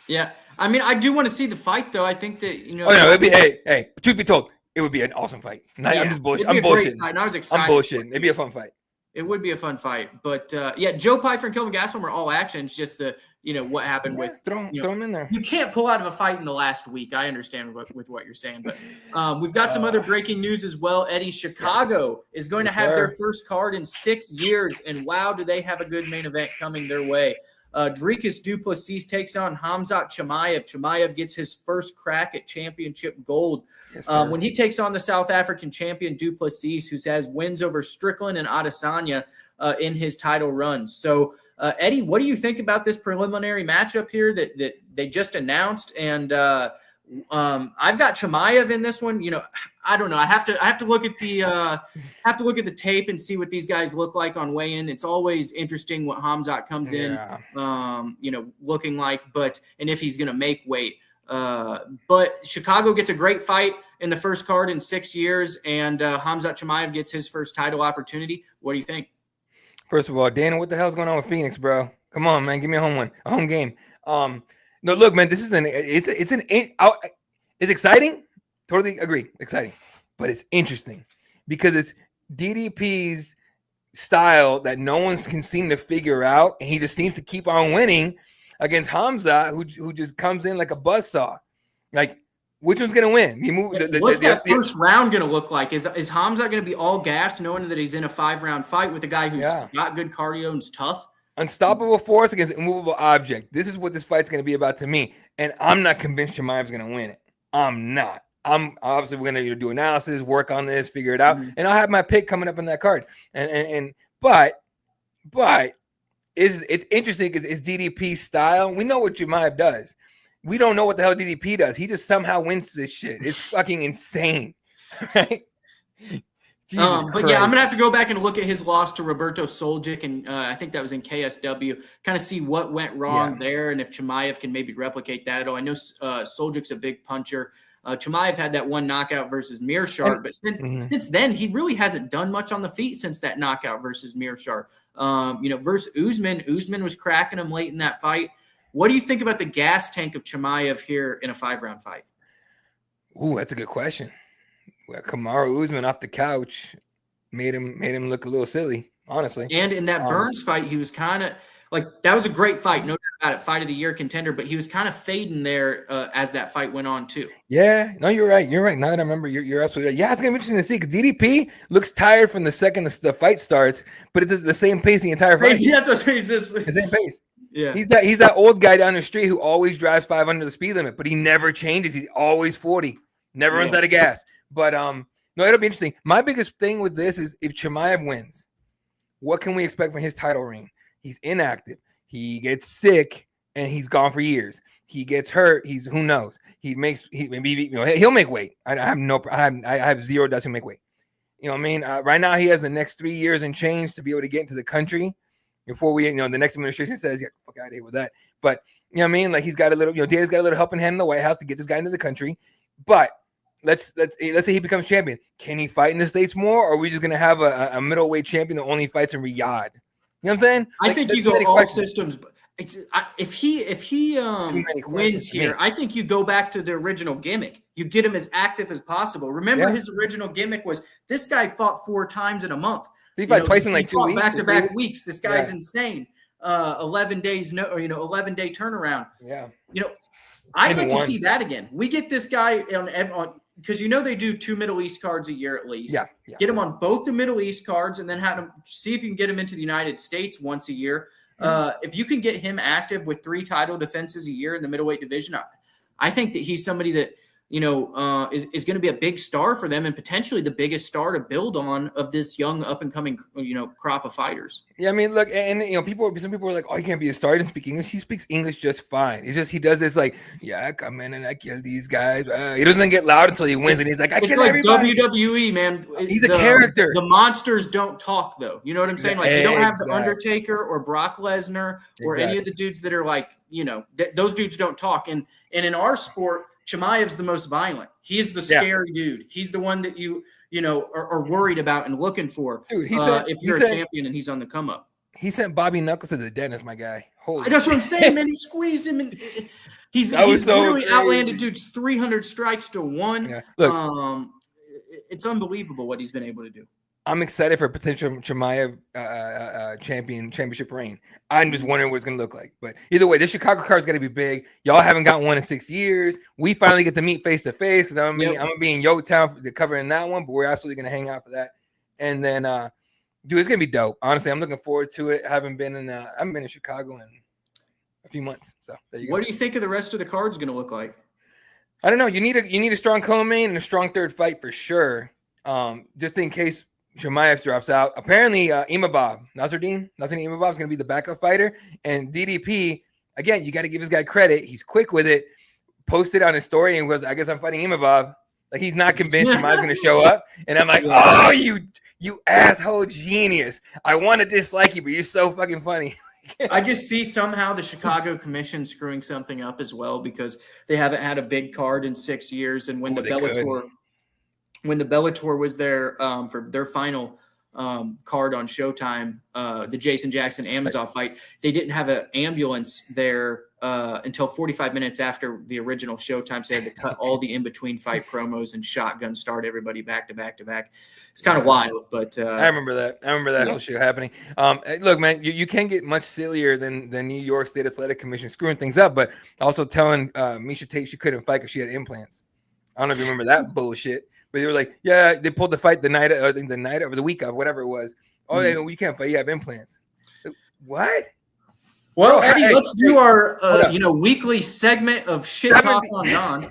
Yeah. I mean, I do want to see the fight, though. I think that, Oh, no, it'd be, hey, truth be told, it would be an awesome fight. I'm just bullshitting. I'm bullshitting. I was excited. I'm bullshitting. It'd be a fun fight. It would be a fun fight. But, yeah, Joe Pyfer and Kelvin Gastelum are all action. It's just what happened with throw them in there. You can't pull out of a fight in the last week. I understand with what you're saying, but we've got some other breaking news as well. Eddie, Chicago is going to have their first card in 6 years, and wow, do they have a good main event coming their way. Dricus du Plessis takes on Khamzat Chimaev. Chimaev gets his first crack at championship gold when he takes on the South African champion du Plessis, who has wins over Strickland and Adesanya in his title run. So, Eddie, what do you think about this preliminary matchup here that they just announced? And I've got Chimaev in this one. I don't know. I have to look at the tape and see what these guys look like on weigh-in. It's always interesting what Khamzat comes in, looking like, and if he's going to make weight. But Chicago gets a great fight in the first card in 6 years, and Khamzat Chimaev gets his first title opportunity. What do you think? First of all, Dana, what the hell's going on with Phoenix, bro? Come on, man, give me a home game. No, look, man, this is it's exciting. Totally agree, exciting, but it's interesting because it's DDP's style that no one can seem to figure out, and he just seems to keep on winning against Khamzat, who just comes in like a buzzsaw. Like, which one's gonna win? What's that first round gonna look like? Is Khamzat gonna be all gas, knowing that he's in a 5-round fight with a guy who's got good cardio and is tough? Unstoppable force against an immovable object. This is what this fight's gonna be about to me, and I'm not convinced Chimaev's gonna win it. I'm not. I'm obviously we're gonna do analysis, work on this, figure it out, and I'll have my pick coming up in that card. But it's interesting because it's DDP's style. We know what Chimaev does. We don't know what the hell DDP does. He just somehow wins this shit. It's fucking insane, right? But yeah, I'm gonna have to go back and look at his loss to Roberto Soljic, and I think that was in KSW. Kind of see what went wrong there, and if Chimaev can maybe replicate that at all. I know Soljic's a big puncher. Chimaev had that one knockout versus Mearshart, but since then he really hasn't done much on the feet since that knockout versus Mearshart. Versus Usman was cracking him late in that fight. What do you think about the gas tank of Chimaev here in a 5-round fight? Ooh, that's a good question. Well, Kamaru Usman off the couch made him look a little silly, honestly. And in that Burns fight, he was kind of like, that was a great fight, no doubt about it, fight of the year contender, but he was kind of fading there as that fight went on too. Yeah, no, you're right. You're right. Now that I remember, you're absolutely right. Yeah, it's gonna be interesting to see because DDP looks tired from the second the fight starts, but it's the same pace the entire fight. Yeah, that's what I'm saying. The same pace. Yeah, he's that old guy down the street who always drives 5 under the speed limit, but he never changes. He's always 40, never runs out of gas. But no, it'll be interesting. My biggest thing with this is if Chimaev wins, what can we expect from his title reign? He's inactive. He gets sick and he's gone for years. He gets hurt. Who knows? He'll make weight. I have zero doubts he'll make weight. You know what I mean? Right now he has the next 3 years and change to be able to get into the country before the next administration says, yeah, fuck out of here with that. But you know what I mean? Like he's got a little, Dana's got a little helping hand in the White House to get this guy into the country. But let's say he becomes champion. Can he fight in the States more, or are we just gonna have a middleweight champion that only fights in Riyadh? You know what I'm saying? I think you go all systems. If he wins here, I think you go back to the original gimmick. You get him as active as possible. Remember, his original gimmick was this guy fought 4 times in a month. He fought twice in like 2 weeks, back-to-back weeks. This guy's insane. 11 days, 11-day turnaround. Yeah. I'd like to see that again. We get this guy on because they do 2 Middle East cards a year at least. Yeah. Get him on both the Middle East cards, and then have him see if you can get him into the United States once a year. If you can get him active with 3 title defenses a year in the middleweight division, I think that he's somebody that is going to be a big star for them and potentially the biggest star to build on of this young up and coming crop of fighters. Yeah, I mean, look, and some people are like, oh, he can't be a star. He doesn't speak English. He speaks English just fine. It's just he does this like, yeah, I come in and I kill these guys. He doesn't get loud until he wins, and he's like, I kill everybody. WWE, man. He's a character. The monsters don't talk though. You know what I'm saying? Like you don't have the Undertaker or Brock Lesnar or any of the dudes that are like, those dudes don't talk. And in our sport, Chimaev's the most violent. He's the scary dude. He's the one that you are worried about and looking for. Dude, if you're a champion and he's on the come up. He sent Bobby Knuckles to the dentist, my guy. That's what I'm saying, man. He squeezed him, and he's literally outlanded dudes 300 strikes to 1. Yeah. Look, it's unbelievable what he's been able to do. I'm excited for a potential Chimaev championship reign. I'm just wondering what it's going to look like. But either way, this Chicago card is going to be big. Y'all haven't got one in 6 years. We finally get to meet face to face because I'm going to be in Yotown covering that one, but we're absolutely going to hang out for that. And then, dude, it's going to be dope. Honestly, I'm looking forward to it. I haven't been in Chicago in a few months. So there you go. What do you think of the rest of the cards going to look like? I don't know. You need a strong co-main and a strong third fight for sure. Just in case Chimaev drops out. Apparently, Nasruddin Imavov is going to be the backup fighter. And DDP, again, you got to give this guy credit. He's quick with it. Posted on his story and was, I guess I'm fighting Imavov. Like, he's not convinced Chimaev's going to show up. And I'm like, oh, you asshole genius. I want to dislike you, but you're so fucking funny. I just see somehow the Chicago Commission screwing something up as well because they haven't had a big card in 6 years. And when when the Bellator was there for their final card on Showtime, the Jason Jackson Amazov fight, they didn't have an ambulance there until 45 minutes after the original Showtime. So they had to cut all the in-between fight promos and shotgun start everybody back to back to back. It's kind of wild, but I remember that whole shit happening. Look, man, you can't get much sillier than New York State Athletic Commission screwing things up, but also telling Miesha Tate she couldn't fight because she had implants. I don't know if you remember that bullshit. But they were like, yeah, they pulled the fight the night of the week of whatever it was. Oh, you can't fight. You have implants. What? Well, Eddie, let's do our weekly segment of shit talk on Don.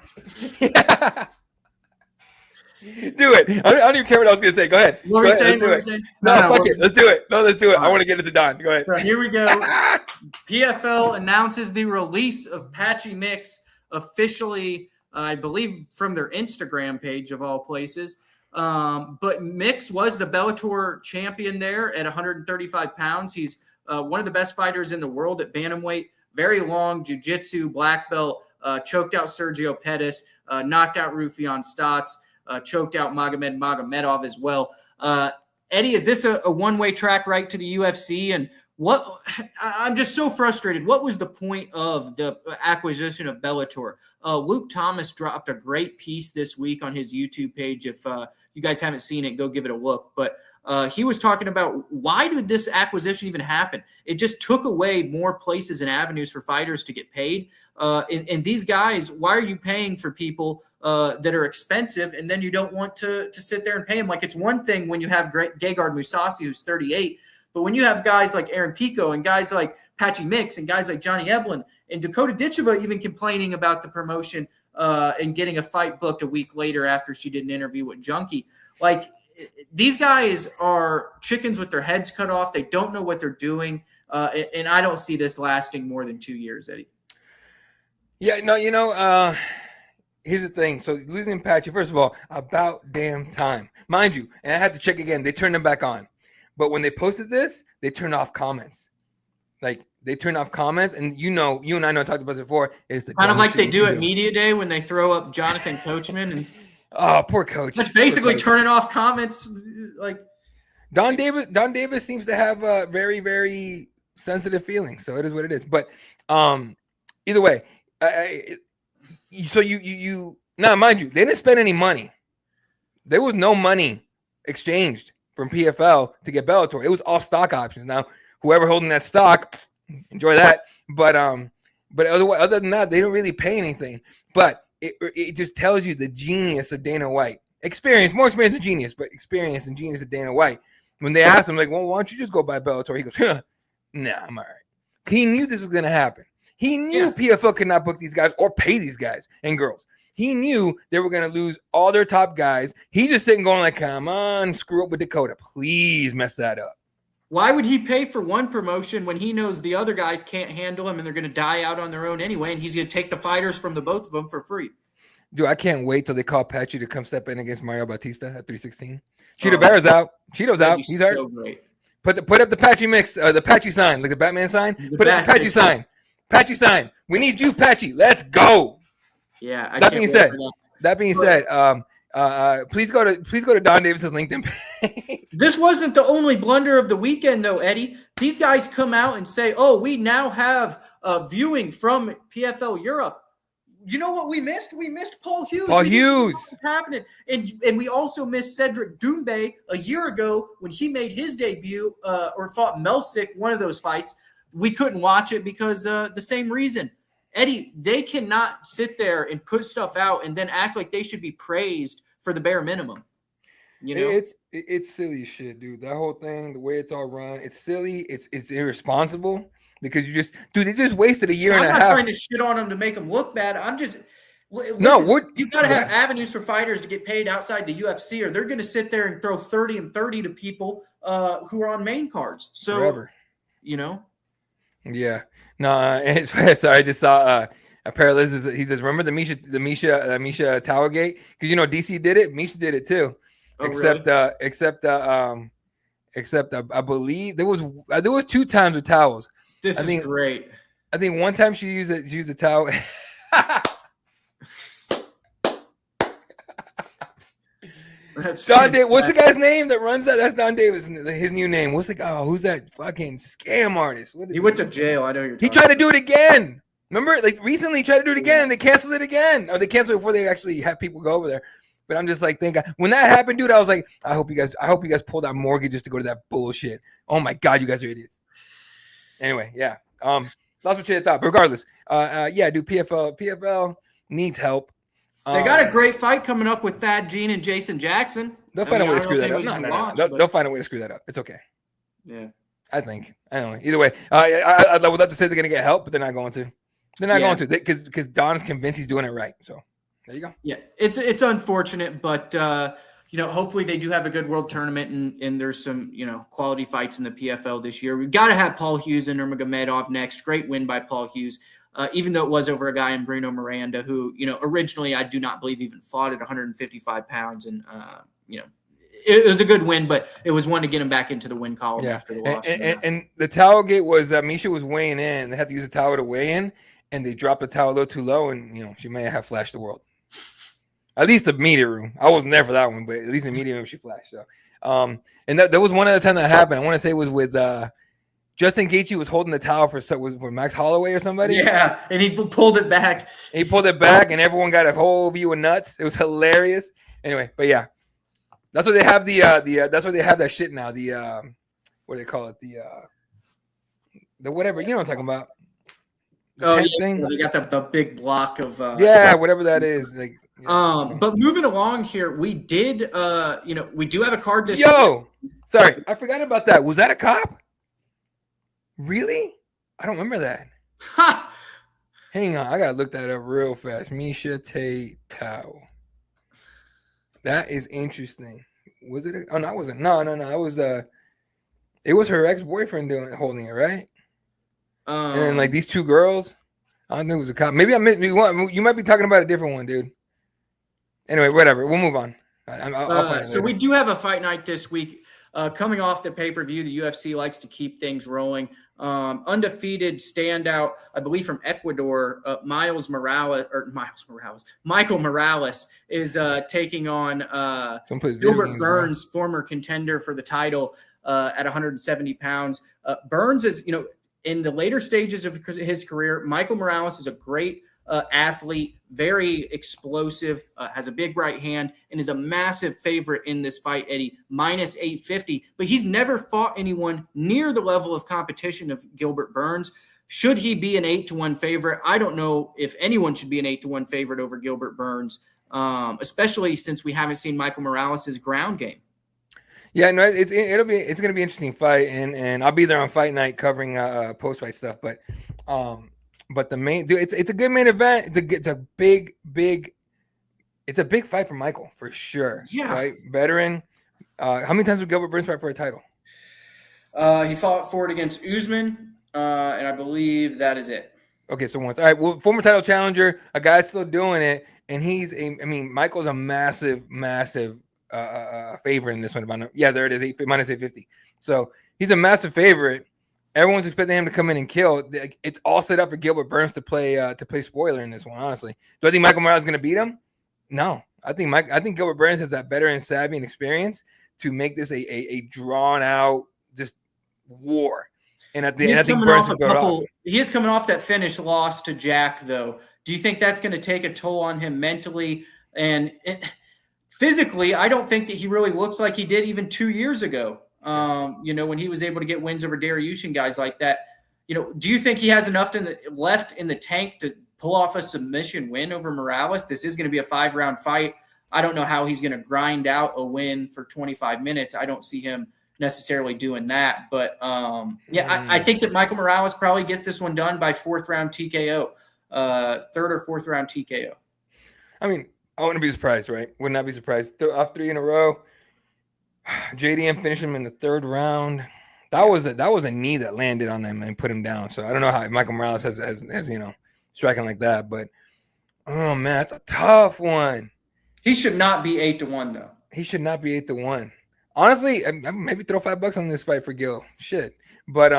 Do it. I don't even care what I was going to say. Go ahead. What were we saying? No, fuck it. Let's do it. No, let's do it. I want to get it to Don. Go ahead. So here we go. PFL announces the release of Patchy Mix officially, I believe, from their Instagram page of all places. But Mix was the Bellator champion there at 135 pounds. He's one of the best fighters in the world at bantamweight. Very long jiu-jitsu, black belt, choked out Sergio Pettis, knocked out Rufian Stotts, choked out Magomed Magomedov as well. Eddie, is this a one-way track right to the UFC? And I'm just so frustrated. What was the point of the acquisition of Bellator? Luke Thomas dropped a great piece this week on his YouTube page. If you guys haven't seen it, go give it a look. But he was talking about why did this acquisition even happen? It just took away more places and avenues for fighters to get paid. And these guys, why are you paying for people that are expensive and then you don't want to sit there and pay them? Like, it's one thing when you have Gegard Mousasi, who's 38, but when you have guys like Aaron Pico and guys like Patchy Mix and guys like Johnny Eblin and Dakota Ditcheva even complaining about the promotion and getting a fight booked a week later after she did an interview with Junkie, like, these guys are chickens with their heads cut off. They don't know what they're doing. And I don't see this lasting more than 2 years, Eddie. Yeah, no, here's the thing. So losing Patchy, first of all, about damn time. Mind you, and I had to check again, they turned them back on. But when they posted this, they turned off comments. Like, they turned off comments, and you and I know I talked about this before. It's the kind of like they do at Media Day when they throw up Jonathan Coachman. And oh, poor Coach. That's basically turning off comments. Like, Don Davis seems to have very, very sensitive feelings, so it is what it is. But either way, so you now, mind you, they didn't spend any money. There was no money exchanged from PFL to get Bellator. It was all stock options. Now, whoever holding that stock, enjoy that. But other than that, they don't really pay anything. But it just tells you the genius of Dana White. More experience than genius, but experience and genius of Dana White. When they asked him, like, well, why don't you just go buy Bellator? He goes, nah, I'm all right. He knew this was going to happen. He knew PFL could not book these guys or pay these guys and girls. He knew they were going to lose all their top guys. He's just sitting going like, come on, screw up with Dakota. Please mess that up. Why would he pay for one promotion when he knows the other guys can't handle him and they're going to die out on their own anyway, and he's going to take the fighters from the both of them for free? Dude, I can't wait till they call Patchy to come step in against Mario Bautista at 316. Cheeto Bear's out. Cheeto's out. He's hurt. So great. Put up the Patchy Mix, the Patchy sign, like the Batman sign. Put up the Patchy sign. Patchy sign. We need you, Patchy. Let's go. Yeah. That being said, please go to Don Davis's LinkedIn page. This wasn't the only blunder of the weekend, though, Eddie. These guys come out and say, "Oh, we now have viewing from PFL Europe." You know what we missed? We missed Paul Hughes. Paul Hughes. What's happening? And we also missed Cedric Doumbé a year ago when he made his debut or fought Melsick, one of those fights. We couldn't watch it because the same reason. Eddie, they cannot sit there and put stuff out and then act like they should be praised for the bare minimum. You know, it's silly shit, dude. That whole thing, the way it's all run, it's silly. It's irresponsible because they just wasted a year and a half. I'm not trying to shit on them to make them look bad. I'm just you got to have avenues for fighters to get paid outside the UFC, or they're going to sit there and throw 30 and 30 to people who are on main cards. So, forever. Yeah. No, sorry. I just saw a parallel. He says, "Remember the Misha Towergate? Because DC did it. Misha did it too. Oh, except I believe there was 2 times with towels. This is great. I think one time she used a towel." That's Don Davis. What's the guy's name that runs that? That's Don Davis. His new name. What's the guy? Oh, who's that fucking scam artist? He went to jail. I know you're. He tried to do it again. Remember, like recently, he tried to do it again, and they canceled it again. Or they canceled it before they actually had people go over there. But I'm just like, when that happened, dude, I was like, I hope you guys pulled out mortgages to go to that bullshit. Oh my god, you guys are idiots. Anyway, yeah. Lost my train of thought. But regardless, dude, PFL needs help. They got a great fight coming up with Thad Gene and Jason Jackson. They'll find a way to screw that up. No. They'll find a way to screw that up. It's okay. Yeah. I think. I don't know. Either way, I would love to say they're going to get help, but they're not going to. They're not going to because Don is convinced he's doing it right. So There you go. Yeah, it's unfortunate, but hopefully they do have a good world tournament, and there's some quality fights in the PFL this year. We've got to have Paul Hughes and Nurmagomedov next. Great win by Paul Hughes, even though it was over a guy in Bruno Miranda who originally I do not believe even fought at 155 pounds, and it was a good win, but it was one to get him back into the win column after the loss. And the towel gate was that Misha was weighing in. They had to use a towel to weigh in, and they dropped the towel a little too low, and she may have flashed the world. At least the media room. I wasn't there for that one, but at least in the media room she flashed. So, and there was one other time that happened. I want to say it was with Justin Gaethje was holding the towel for Max Holloway or somebody. Yeah, and he pulled it back. And everyone got a whole view of nuts. It was hilarious. Anyway, but yeah. That's what they have that's what they have that shit now. The what do they call it? The whatever, you know what I'm talking about. Thing. They got the big block of whatever that is. Like but moving along here, we did we do have a card this sorry, I forgot about that. Was that a cop? Really? I don't remember that. Ha! Hang on, I gotta look that up real fast. Misha Tate Tao. That is interesting. Was it? No, it wasn't. No. It was it was her ex-boyfriend holding it, right? And then like these two girls. I don't think it was a cop. Maybe you might be talking about a different one, dude. Anyway, whatever. We'll move on. I'll find it so we do have a fight night this week. Coming off the pay-per-view, the UFC likes to keep things rolling. Undefeated standout, I believe from Ecuador, Michael Morales is taking on Gilbert Burns, former contender for the title at 170 pounds. Burns is, in the later stages of his career, Michael Morales is a great athlete, very explosive, has a big right hand, and is a massive favorite in this fight, Eddie, minus 850. But he's never fought anyone near the level of competition of Gilbert Burns. Should he be an 8-1 favorite? I don't know if anyone should be an 8-1 favorite over Gilbert Burns, especially since we haven't seen Michael Morales' ground game. Yeah, no, it's going to be an interesting fight, and I'll be there on fight night covering post fight stuff. But the main, dude, it's a good main event. It's a big fight for Michael for sure. Yeah, right, veteran. How many times would Gilbert Burns fight for a title? He fought for it against Usman, and I believe that is it. Okay, so once. All right, well, former title challenger, a guy still doing it, and Michael's a massive favorite in this one. Yeah, there it is, minus 850. So he's a massive favorite. Everyone's expecting him to come in and kill. It's all set up for Gilbert Burns to play spoiler in this one. Honestly, do I think Michael Morales is going to beat him? No, I think Gilbert Burns has that veteran savvy and experience to make this a drawn out just war. And I think Burns will go off. He is coming off that finished loss to Jack, though. Do you think that's going to take a toll on him mentally and physically? I don't think that he really looks like he did even 2 years ago. When he was able to get wins over Dariush guys like that, do you think he has enough left in the tank to pull off a submission win over Morales? This is going to be a 5-round fight. I don't know how he's going to grind out a win for 25 minutes. I don't see him necessarily doing that, but I think that Michael Morales probably gets this one done by 4th round TKO, 3rd or 4th round TKO. I mean, I wouldn't be surprised, right? Would not be surprised. Off 3 in a row. JDM finished him in the 3rd round. That was a knee that landed on them and put him down. So I don't know how Michael Morales has striking like that, but oh man, that's a tough one. He should not be 8-1 though. He should not be 8-1. Honestly, maybe throw $5 on this fight for Gil. Shit, but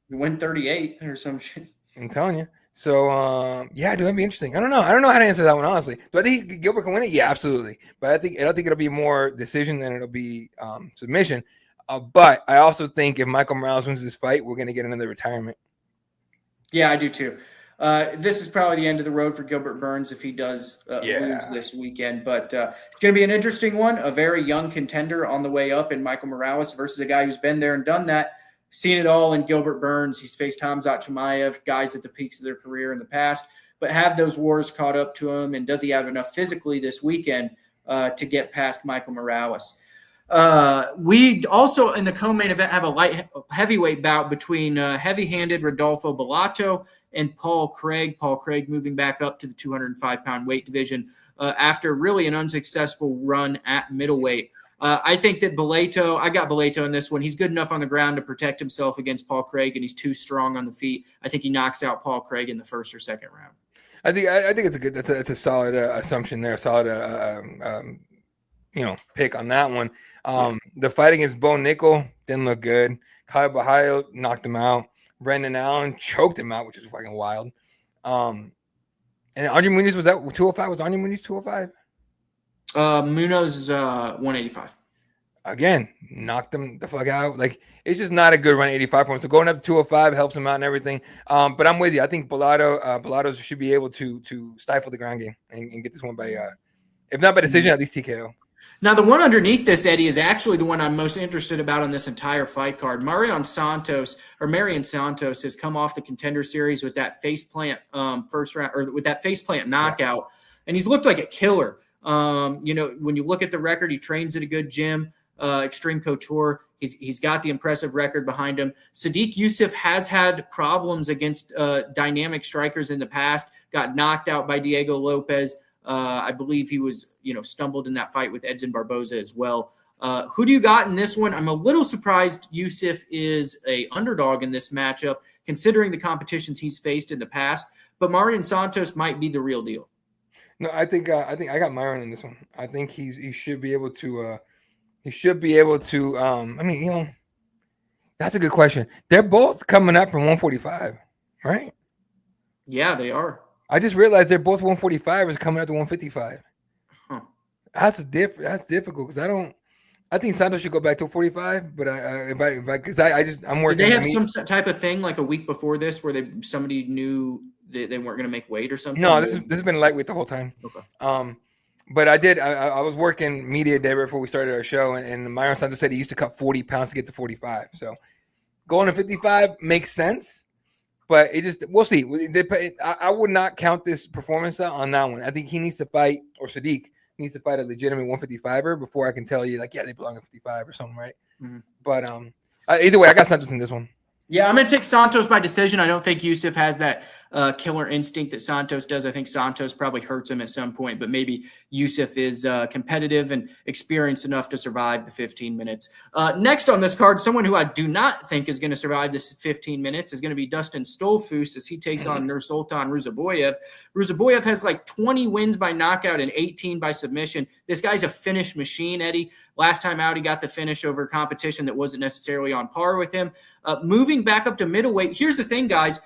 you win 38 or some shit. I'm telling you. So dude, that'd be interesting. I don't know how to answer that one, honestly. Do I think Gilbert can win it? Yeah, absolutely. But I don't think it'll be more decision than it'll be submission. But I also think if Michael Morales wins this fight, we're gonna get another retirement. Yeah, I do too. This is probably the end of the road for Gilbert Burns if he does lose this weekend. But it's going to be an interesting one. A very young contender on the way up in Michael Morales versus a guy who's been there and done that. Seen it all in Gilbert Burns. He's faced Khamzat Chimaev, guys at the peaks of their career in the past. But have those wars caught up to him? And does he have enough physically this weekend to get past Michael Morales? We also, in the co-main event, have a heavyweight bout between heavy-handed Rodolfo Bellato and Paul Craig. Paul Craig moving back up to the 205-pound weight division after really an unsuccessful run at middleweight. I think that I got Beleto in this one. He's good enough on the ground to protect himself against Paul Craig, and he's too strong on the feet. I think he knocks out Paul Craig in the first or second round. I think it's a solid assumption there, solid pick on that one. The fight against Bo Nickel didn't look good. Kyle Bahayo knocked him out. Brendan Allen choked him out, which is fucking wild. And Andre Muniz, was that 205? Was Andre Muniz 205? Munoz is 185. Again, knocked him the fuck out. Like, it's just not a good run 85 for him. So going up to 205 helps him out and everything. But I'm with you. I think Bellotto should be able to stifle the ground game and get this one by, if not by decision, at least TKO. Now, the one underneath this, Eddie, is actually the one I'm most interested about on this entire fight card. Marion Santos has come off the Contender Series with that faceplant first round, or with that faceplant knockout, and he's looked like a killer. When you look at the record, he trains at a good gym, Extreme Couture. He's got the impressive record behind him. Sadiq Youssef has had problems against dynamic strikers in the past. Got knocked out by Diego Lopez. I believe he was, stumbled in that fight with Edson Barboza as well. Who do you got in this one? I'm a little surprised Youssef is a underdog in this matchup, considering the competitions he's faced in the past. But Marion Santos might be the real deal. No, I think I got Myron in this one. I think he should be able to. That's a good question. They're both coming up from 145, right? Yeah, they are. I just realized they're both 145 is coming up to 155. Huh. That's difficult because I think Santos should go back to 45, but I'm working. Did they have some type of thing like a week before this where somebody knew they weren't going to make weight or something? No, this has been lightweight the whole time. Okay. But I was working media day before we started our show, and Myron Santos said he used to cut 40 pounds to get to 45. So going to 55 makes sense. But we'll see. I would not count this performance on that one. I think he needs to fight, or Sadiq needs to fight a legitimate 155er before I can tell you, they belong at 55 or something, right? Mm-hmm. But either way, I got Santos in this one. Yeah, I'm going to take Santos by decision. I don't think Youssef has that killer instinct that Santos does. I think Santos probably hurts him at some point, but maybe Youssef is competitive and experienced enough to survive the 15 minutes. Next on this card, someone who I do not think is going to survive this 15 minutes is going to be Dustin Stolfus as he takes on Nursultan Ruzaboyev. Ruzaboyev has 20 wins by knockout and 18 by submission. This guy's a finish machine, Eddie. Last time out, he got the finish over competition that wasn't necessarily on par with him. Moving back up to middleweight, here's the thing, guys.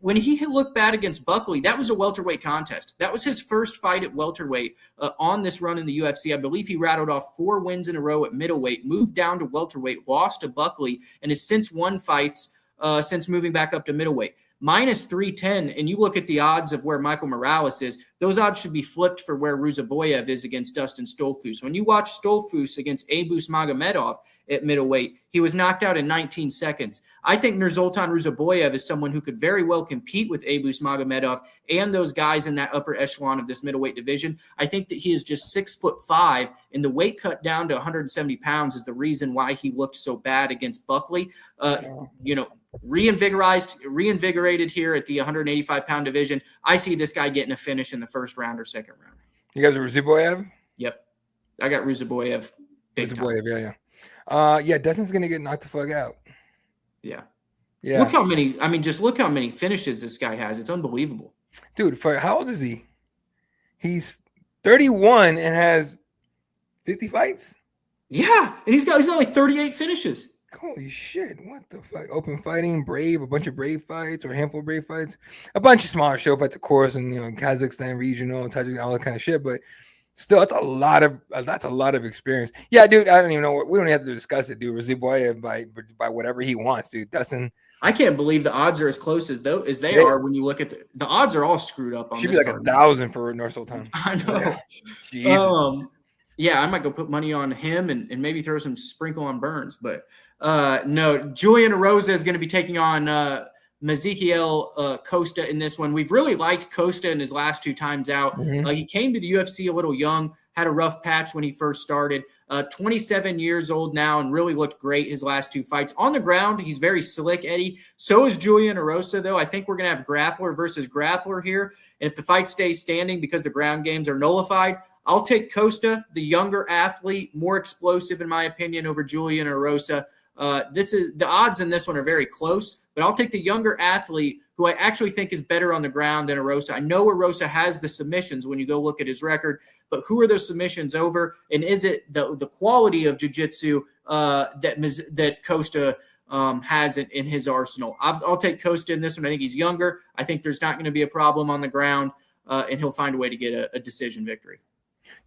When he looked bad against Buckley, that was a welterweight contest. That was his first fight at welterweight on this run in the UFC. I believe he rattled off 4 wins in a row at middleweight, moved down to welterweight, lost to Buckley, and has since won fights since moving back up to middleweight. Minus 310, and you look at the odds of where Michael Morales is, those odds should be flipped for where Ruzaboyev is against Dustin Stolfus. When you watch Stolfus against Abus Magomedov at middleweight, he was knocked out in 19 seconds. I think Nursultan Ruzaboyev is someone who could very well compete with Abus Magomedov and those guys in that upper echelon of this middleweight division. I think that he is just 6'5", and the weight cut down to 170 pounds is the reason why he looked so bad against Buckley. Reinvigorated here at the 185-pound division. I see this guy getting a finish in the first round or second round. You guys are Ruzaboyev? Yep. I got Ruzaboyev. Yeah. Dustin's going to get knocked the fuck out. Yeah. Look how many finishes this guy has. It's unbelievable. Dude, how old is he? He's 31 and has 50 fights? Yeah. And he's got 38 finishes. Holy shit, what the fuck? Open fighting, Brave, a bunch of Brave fights or a handful of Brave fights. A bunch of smaller show fights, of course, and Kazakhstan regional, Tajikistan, all that kind of shit, but still, that's a lot of experience. Yeah, dude, I don't even know. We don't have to discuss it, dude. Ruzaboyev by whatever he wants, dude. Dustin. I can't believe the odds are as close as they are when you look at the odds are all screwed up on should this be 1,000 for Nursultan. I know. I might go put money on him and maybe throw some sprinkle on Burns, but no, Julian Erosa is going to be taking on Ezekiel Costa in this one. We've really liked Costa in his last 2 times out. He came to the UFC a little young, had a rough patch when he first started. 27 years old now and really looked great his last 2 fights. On the ground, he's very slick, Eddie. So is Julian Erosa, though. I think we're going to have grappler versus grappler here. And if the fight stays standing because the ground games are nullified, I'll take Costa, the younger athlete, more explosive in my opinion, over Julian Erosa. The odds in this one are very close, but I'll take the younger athlete who I actually think is better on the ground than Erosa. I know Erosa has the submissions when you go look at his record, but who are those submissions over? And is it the quality of jiu-jitsu that Costa has in his arsenal? I'll take Costa in this one. I think he's younger. I think there's not going to be a problem on the ground, and he'll find a way to get a decision victory.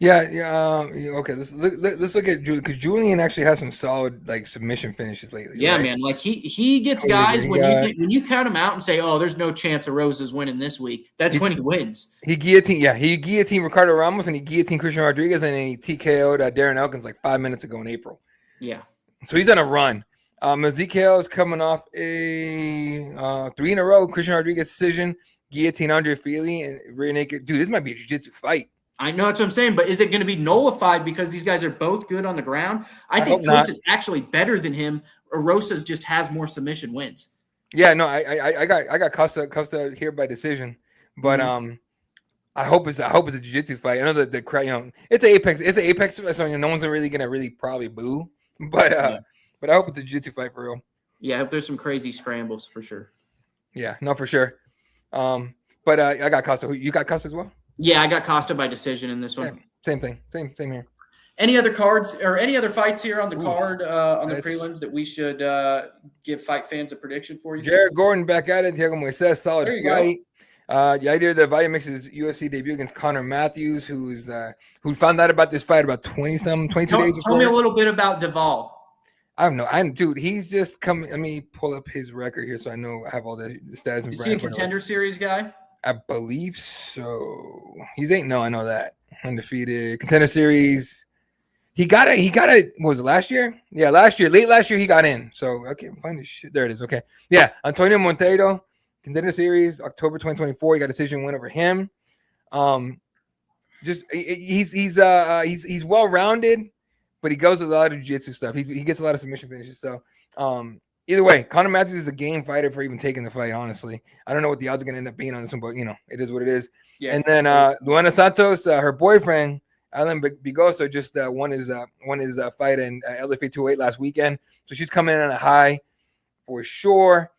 Okay. Let's look at Julian, because Julian actually has some solid submission finishes lately. Yeah, right? Man. Like he gets guys when you count him out and say, "Oh, there's no chance Erosa's winning this week." That's when he wins. He guillotined Ricardo Ramos and he guillotined Christian Rodriguez and then he TKO'd Darren Elkins 5 minutes ago in April. Yeah. So he's on a run. Ezekiel is coming off a 3 in a row Christian Rodriguez decision, guillotine Andre Fili and rear naked. Dude, this might be a jiu-jitsu fight. I know that's what I'm saying, but is it going to be nullified because these guys are both good on the ground? I think Costa's actually better than him. Erosa's just has more submission wins. Yeah, no, I got Costa here by decision, but I hope it's a jiu-jitsu fight. I know that the crowd, it's an apex, so no one's really gonna probably boo, but I hope it's a jiu-jitsu fight for real. Yeah, I hope there's some crazy scrambles for sure. Yeah, no, for sure. But I got Costa. You got Costa as well? Yeah, I got Costa by decision in this one. Yeah, same thing. Same here. Any other cards or any other fights here on the card on the prelims that we should give fight fans a prediction for? You Jared Gordon back at it. Diego Moises, solid fight. Yair the Valle makes his UFC debut against Connor Matthews, who found out about this fight about 22 days before. Tell me a little bit about Duvall. I don't know. Dude, he's just coming. Let me pull up his record here so I know I have all the stats. Is he a contender series guy? I believe so. He's 8-0. I know that. Undefeated. Contender series. He got it. What was it, last year? Yeah, last year. Late last year, he got in. So, okay, find this shit. There it is. Okay. Yeah, Antonio Monteiro. Contender series, October 2024. He got a decision win over him. He's well-rounded, but he goes with a lot of jiu-jitsu stuff. He gets a lot of submission finishes. So, either way, Connor Matthews is a game fighter for even taking the fight, honestly. I don't know what the odds are going to end up being on this one, but, it is what it is. Yeah. And then Luana Santos, her boyfriend, Alan Bigoso, just won his fight in LFA 208 last weekend. So she's coming in on a high for sure.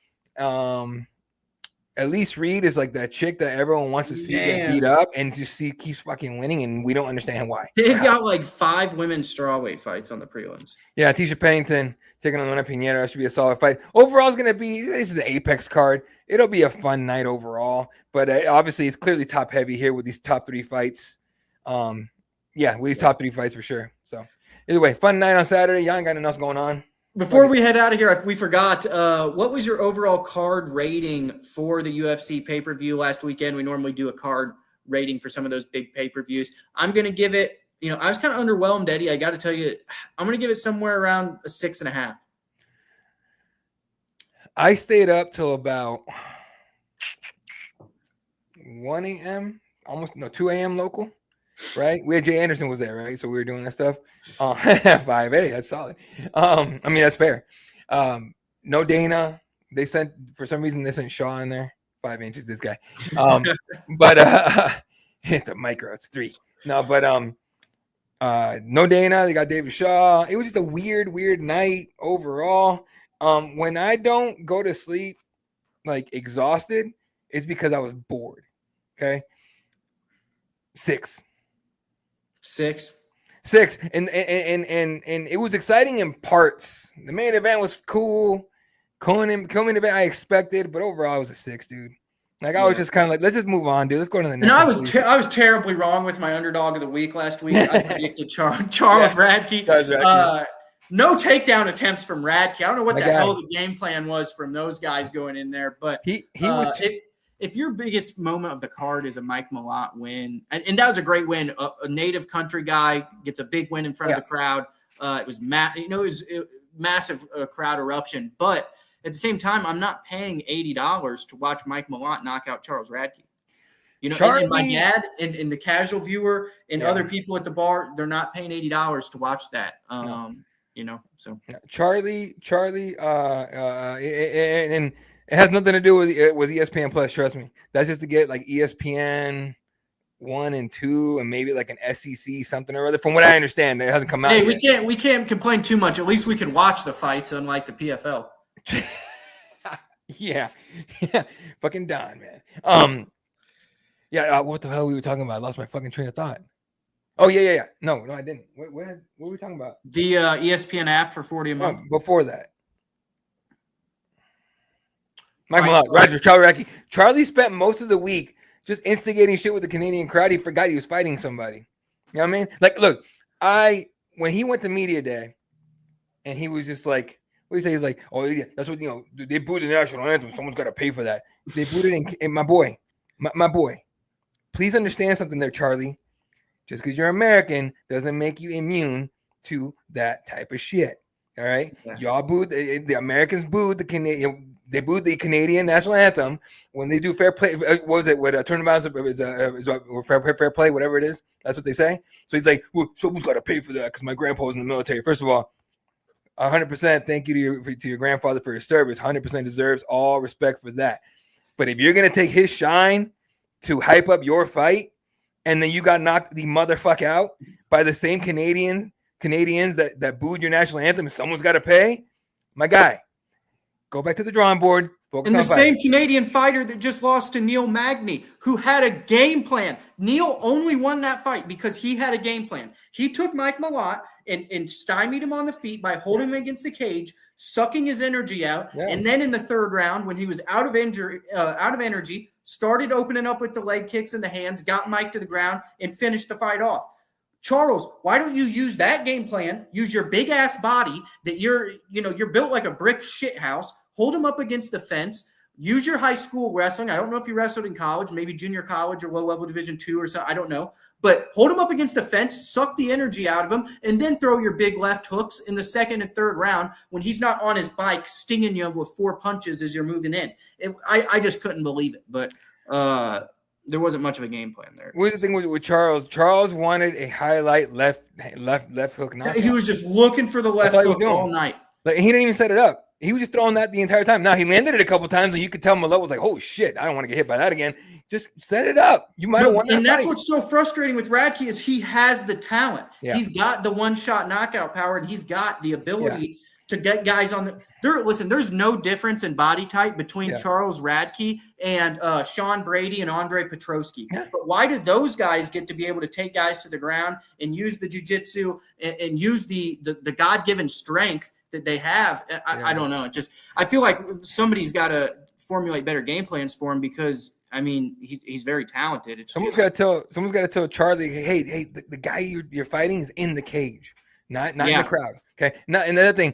Elise Reed is like that chick that everyone wants to see get beat up and just keeps fucking winning, and we don't understand why. They've got 5 women's strawweight fights on the prelims. Yeah, Tisha Pennington taking on Luna Pinheiro. Should be a solid fight. Overall, this is the Apex card. It'll be a fun night overall, but obviously it's clearly top heavy here with these top 3 fights. With these top 3 fights for sure. So either way, fun night on Saturday. Y'all ain't got nothing else going on. Before we head out of here, we forgot, what was your overall card rating for the UFC pay-per-view last weekend? We normally do a card rating for some of those big pay-per-views. I'm going to give it, I was kind of underwhelmed, Eddie. I got to tell you, I'm going to give it somewhere around a 6.5. I stayed up till about 1 a.m., 2 a.m. local. Right, we had Jay Anderson was there, right? So we were doing that stuff. 580, that's solid. That's fair. No Dana. They sent Shaw in there. 5 inches, this guy. But it's a micro. It's 3. No, but no Dana. They got David Shaw. It was just a weird night overall. When I don't go to sleep exhausted, it's because I was bored. Okay, 6. 6. And it was exciting in parts. The main event was cool. Coming event I expected, but overall it was a 6, dude. I was just kind of let's just move on, dude. Let's go to the next. And I was terribly wrong with my underdog of the week last week. I predicted Charles Radke. No takedown attempts from Radke. I don't know what the hell the game plan was from those guys going in there, but he was. If your biggest moment of the card is a Mike Malott win, and that was a great win, a native country guy gets a big win in front of the crowd. It was massive crowd eruption. But At the same time, I'm not paying $80 to watch Mike Malott knock out Charles Radke. You know, and my dad and the casual viewer and other people at the bar, they're not paying $80 to watch that. You know, so Charlie, and it has nothing to do with ESPN Plus. Trust me, that's just to get like ESPN 1 and 2 and maybe like an SEC something or other. From what I understand, it hasn't come out. Hey, yet. we can't complain too much. At least we can watch the fights, unlike the PFL. yeah, fucking Don, man. What the hell were we talking about? I lost my fucking train of thought. Oh, yeah. No, I didn't. What were we talking about? The ESPN app for $40 a month. Before that. Mike Malott, Roger, Charlie Radke. Charlie spent most of the week just instigating shit with the Canadian crowd. He forgot he was fighting somebody. You know what I mean? Like, look, when he went to media day and he was just like, what do you say? He's like, oh, yeah, that's what, they booed the national anthem. Someone's got to pay for that. They booed it in my boy. My boy. Please understand something there, Charlie. Just because you're American doesn't make you immune to that type of shit. All right, y'all booed the Americans booed the Canadian. They booed the Canadian national anthem when they do fair play. What was it? What tournaments is fair play? Whatever it is, that's what they say. So he's like, well, someone's got to pay for that because my grandpa was in the military. First of all, 100% thank you to your grandfather for your service. 100% deserves all respect for that. But if you're gonna take his shine to hype up your fight, and then you got knocked the motherfucker out by the same Canadians that booed your national anthem, someone's got to pay. My guy, go back to the drawing board. Focus and on the fighting. Same Canadian fighter that just lost to Neil Magny, who had a game plan. Neil only won that fight because he had a game plan. He took Mike Malott and stymied him on the feet by holding him against the cage, sucking his energy out, and then in the third round, when he was out of energy, started opening up with the leg kicks and the hands, got Mike to the ground, and finished the fight off. Charles, why don't you use that game plan? Use your big ass body that you're built like a brick shit house. Hold him up against the fence. Use your high school wrestling. I don't know if you wrestled in college, maybe junior college or low level Division II or something. I don't know. But hold him up against the fence, suck the energy out of him, and then throw your big left hooks in the second and third round when he's not on his bike stinging you with 4 punches as you're moving in. I just couldn't believe it. But there wasn't much of a game plan there. What was the thing with Charles? Charles wanted a highlight left hook knockout. He was just looking for the left hook all night. Like, he didn't even set it up. He was just throwing that the entire time. Now, he landed it a couple times, and you could tell Malott was like, oh, shit, I don't want to get hit by that again. Just set it up. You might have won that. And that's what's so frustrating with Radke is he has the talent. Yeah. He's got the one-shot knockout power, and he's got the ability to get guys on the – listen, there's no difference in body type between Charles Radke and Sean Brady and Andre Petrosky. Yeah. But why do those guys get to be able to take guys to the ground and use the jiu-jitsu and use the God-given strength that they have? I don't know. I feel like somebody's got to formulate better game plans for him because – I mean, he's very talented. Someone's got to tell Charlie, hey, the guy you're fighting is in the cage, not in the crowd. Okay. And another thing,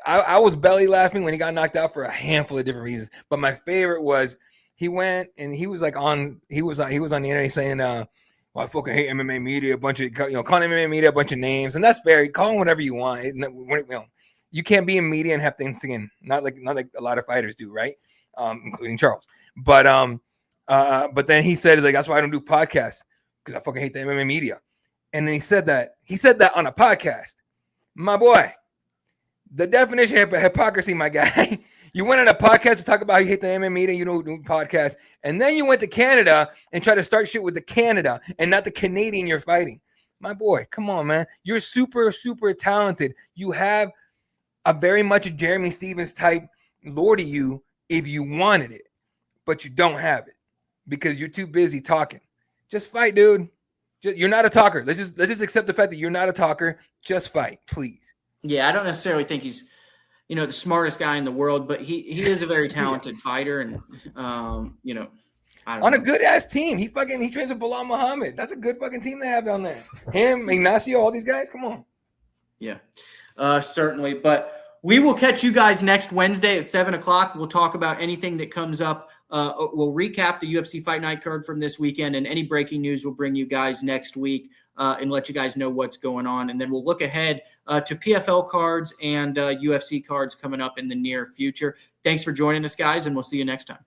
I was belly laughing when he got knocked out for a handful of different reasons, but my favorite was he went and he was on the internet saying, well, I fucking hate MMA media, a bunch of calling MMA media a bunch of names, and that's fair. Call them whatever you want. You can't be in media and have things singing, not like a lot of fighters do, right? Including Charles, but then he said, like, that's why I don't do podcasts, because I fucking hate the MMA media. And then he said that on a podcast. My boy, the definition of hypocrisy, my guy. You went on a podcast to talk about how you hate the MMA media, you don't do podcasts. And then you went to Canada and tried to start shit with the Canada and not the Canadian you're fighting. My boy, come on, man. You're super, super talented. You have a very much a Jeremy Stevens type lore to you if you wanted it, but you don't have it. Because you're too busy talking. Just fight, dude. You're not a talker. Let's just accept the fact that you're not a talker. Just fight, please. Yeah, I don't necessarily think he's, the smartest guy in the world, but he is a very talented fighter, and I don't know. A good ass team. He trains with Bilal Muhammad. That's a good fucking team they have down there. Him, Ignacio, all these guys. Come on. Yeah, certainly. But we will catch you guys next Wednesday at 7:00. We'll talk about anything that comes up. We'll recap the UFC Fight Night card from this weekend, and any breaking news we'll bring you guys next week and let you guys know what's going on. And then we'll look ahead to PFL cards and UFC cards coming up in the near future. Thanks for joining us, guys, and we'll see you next time.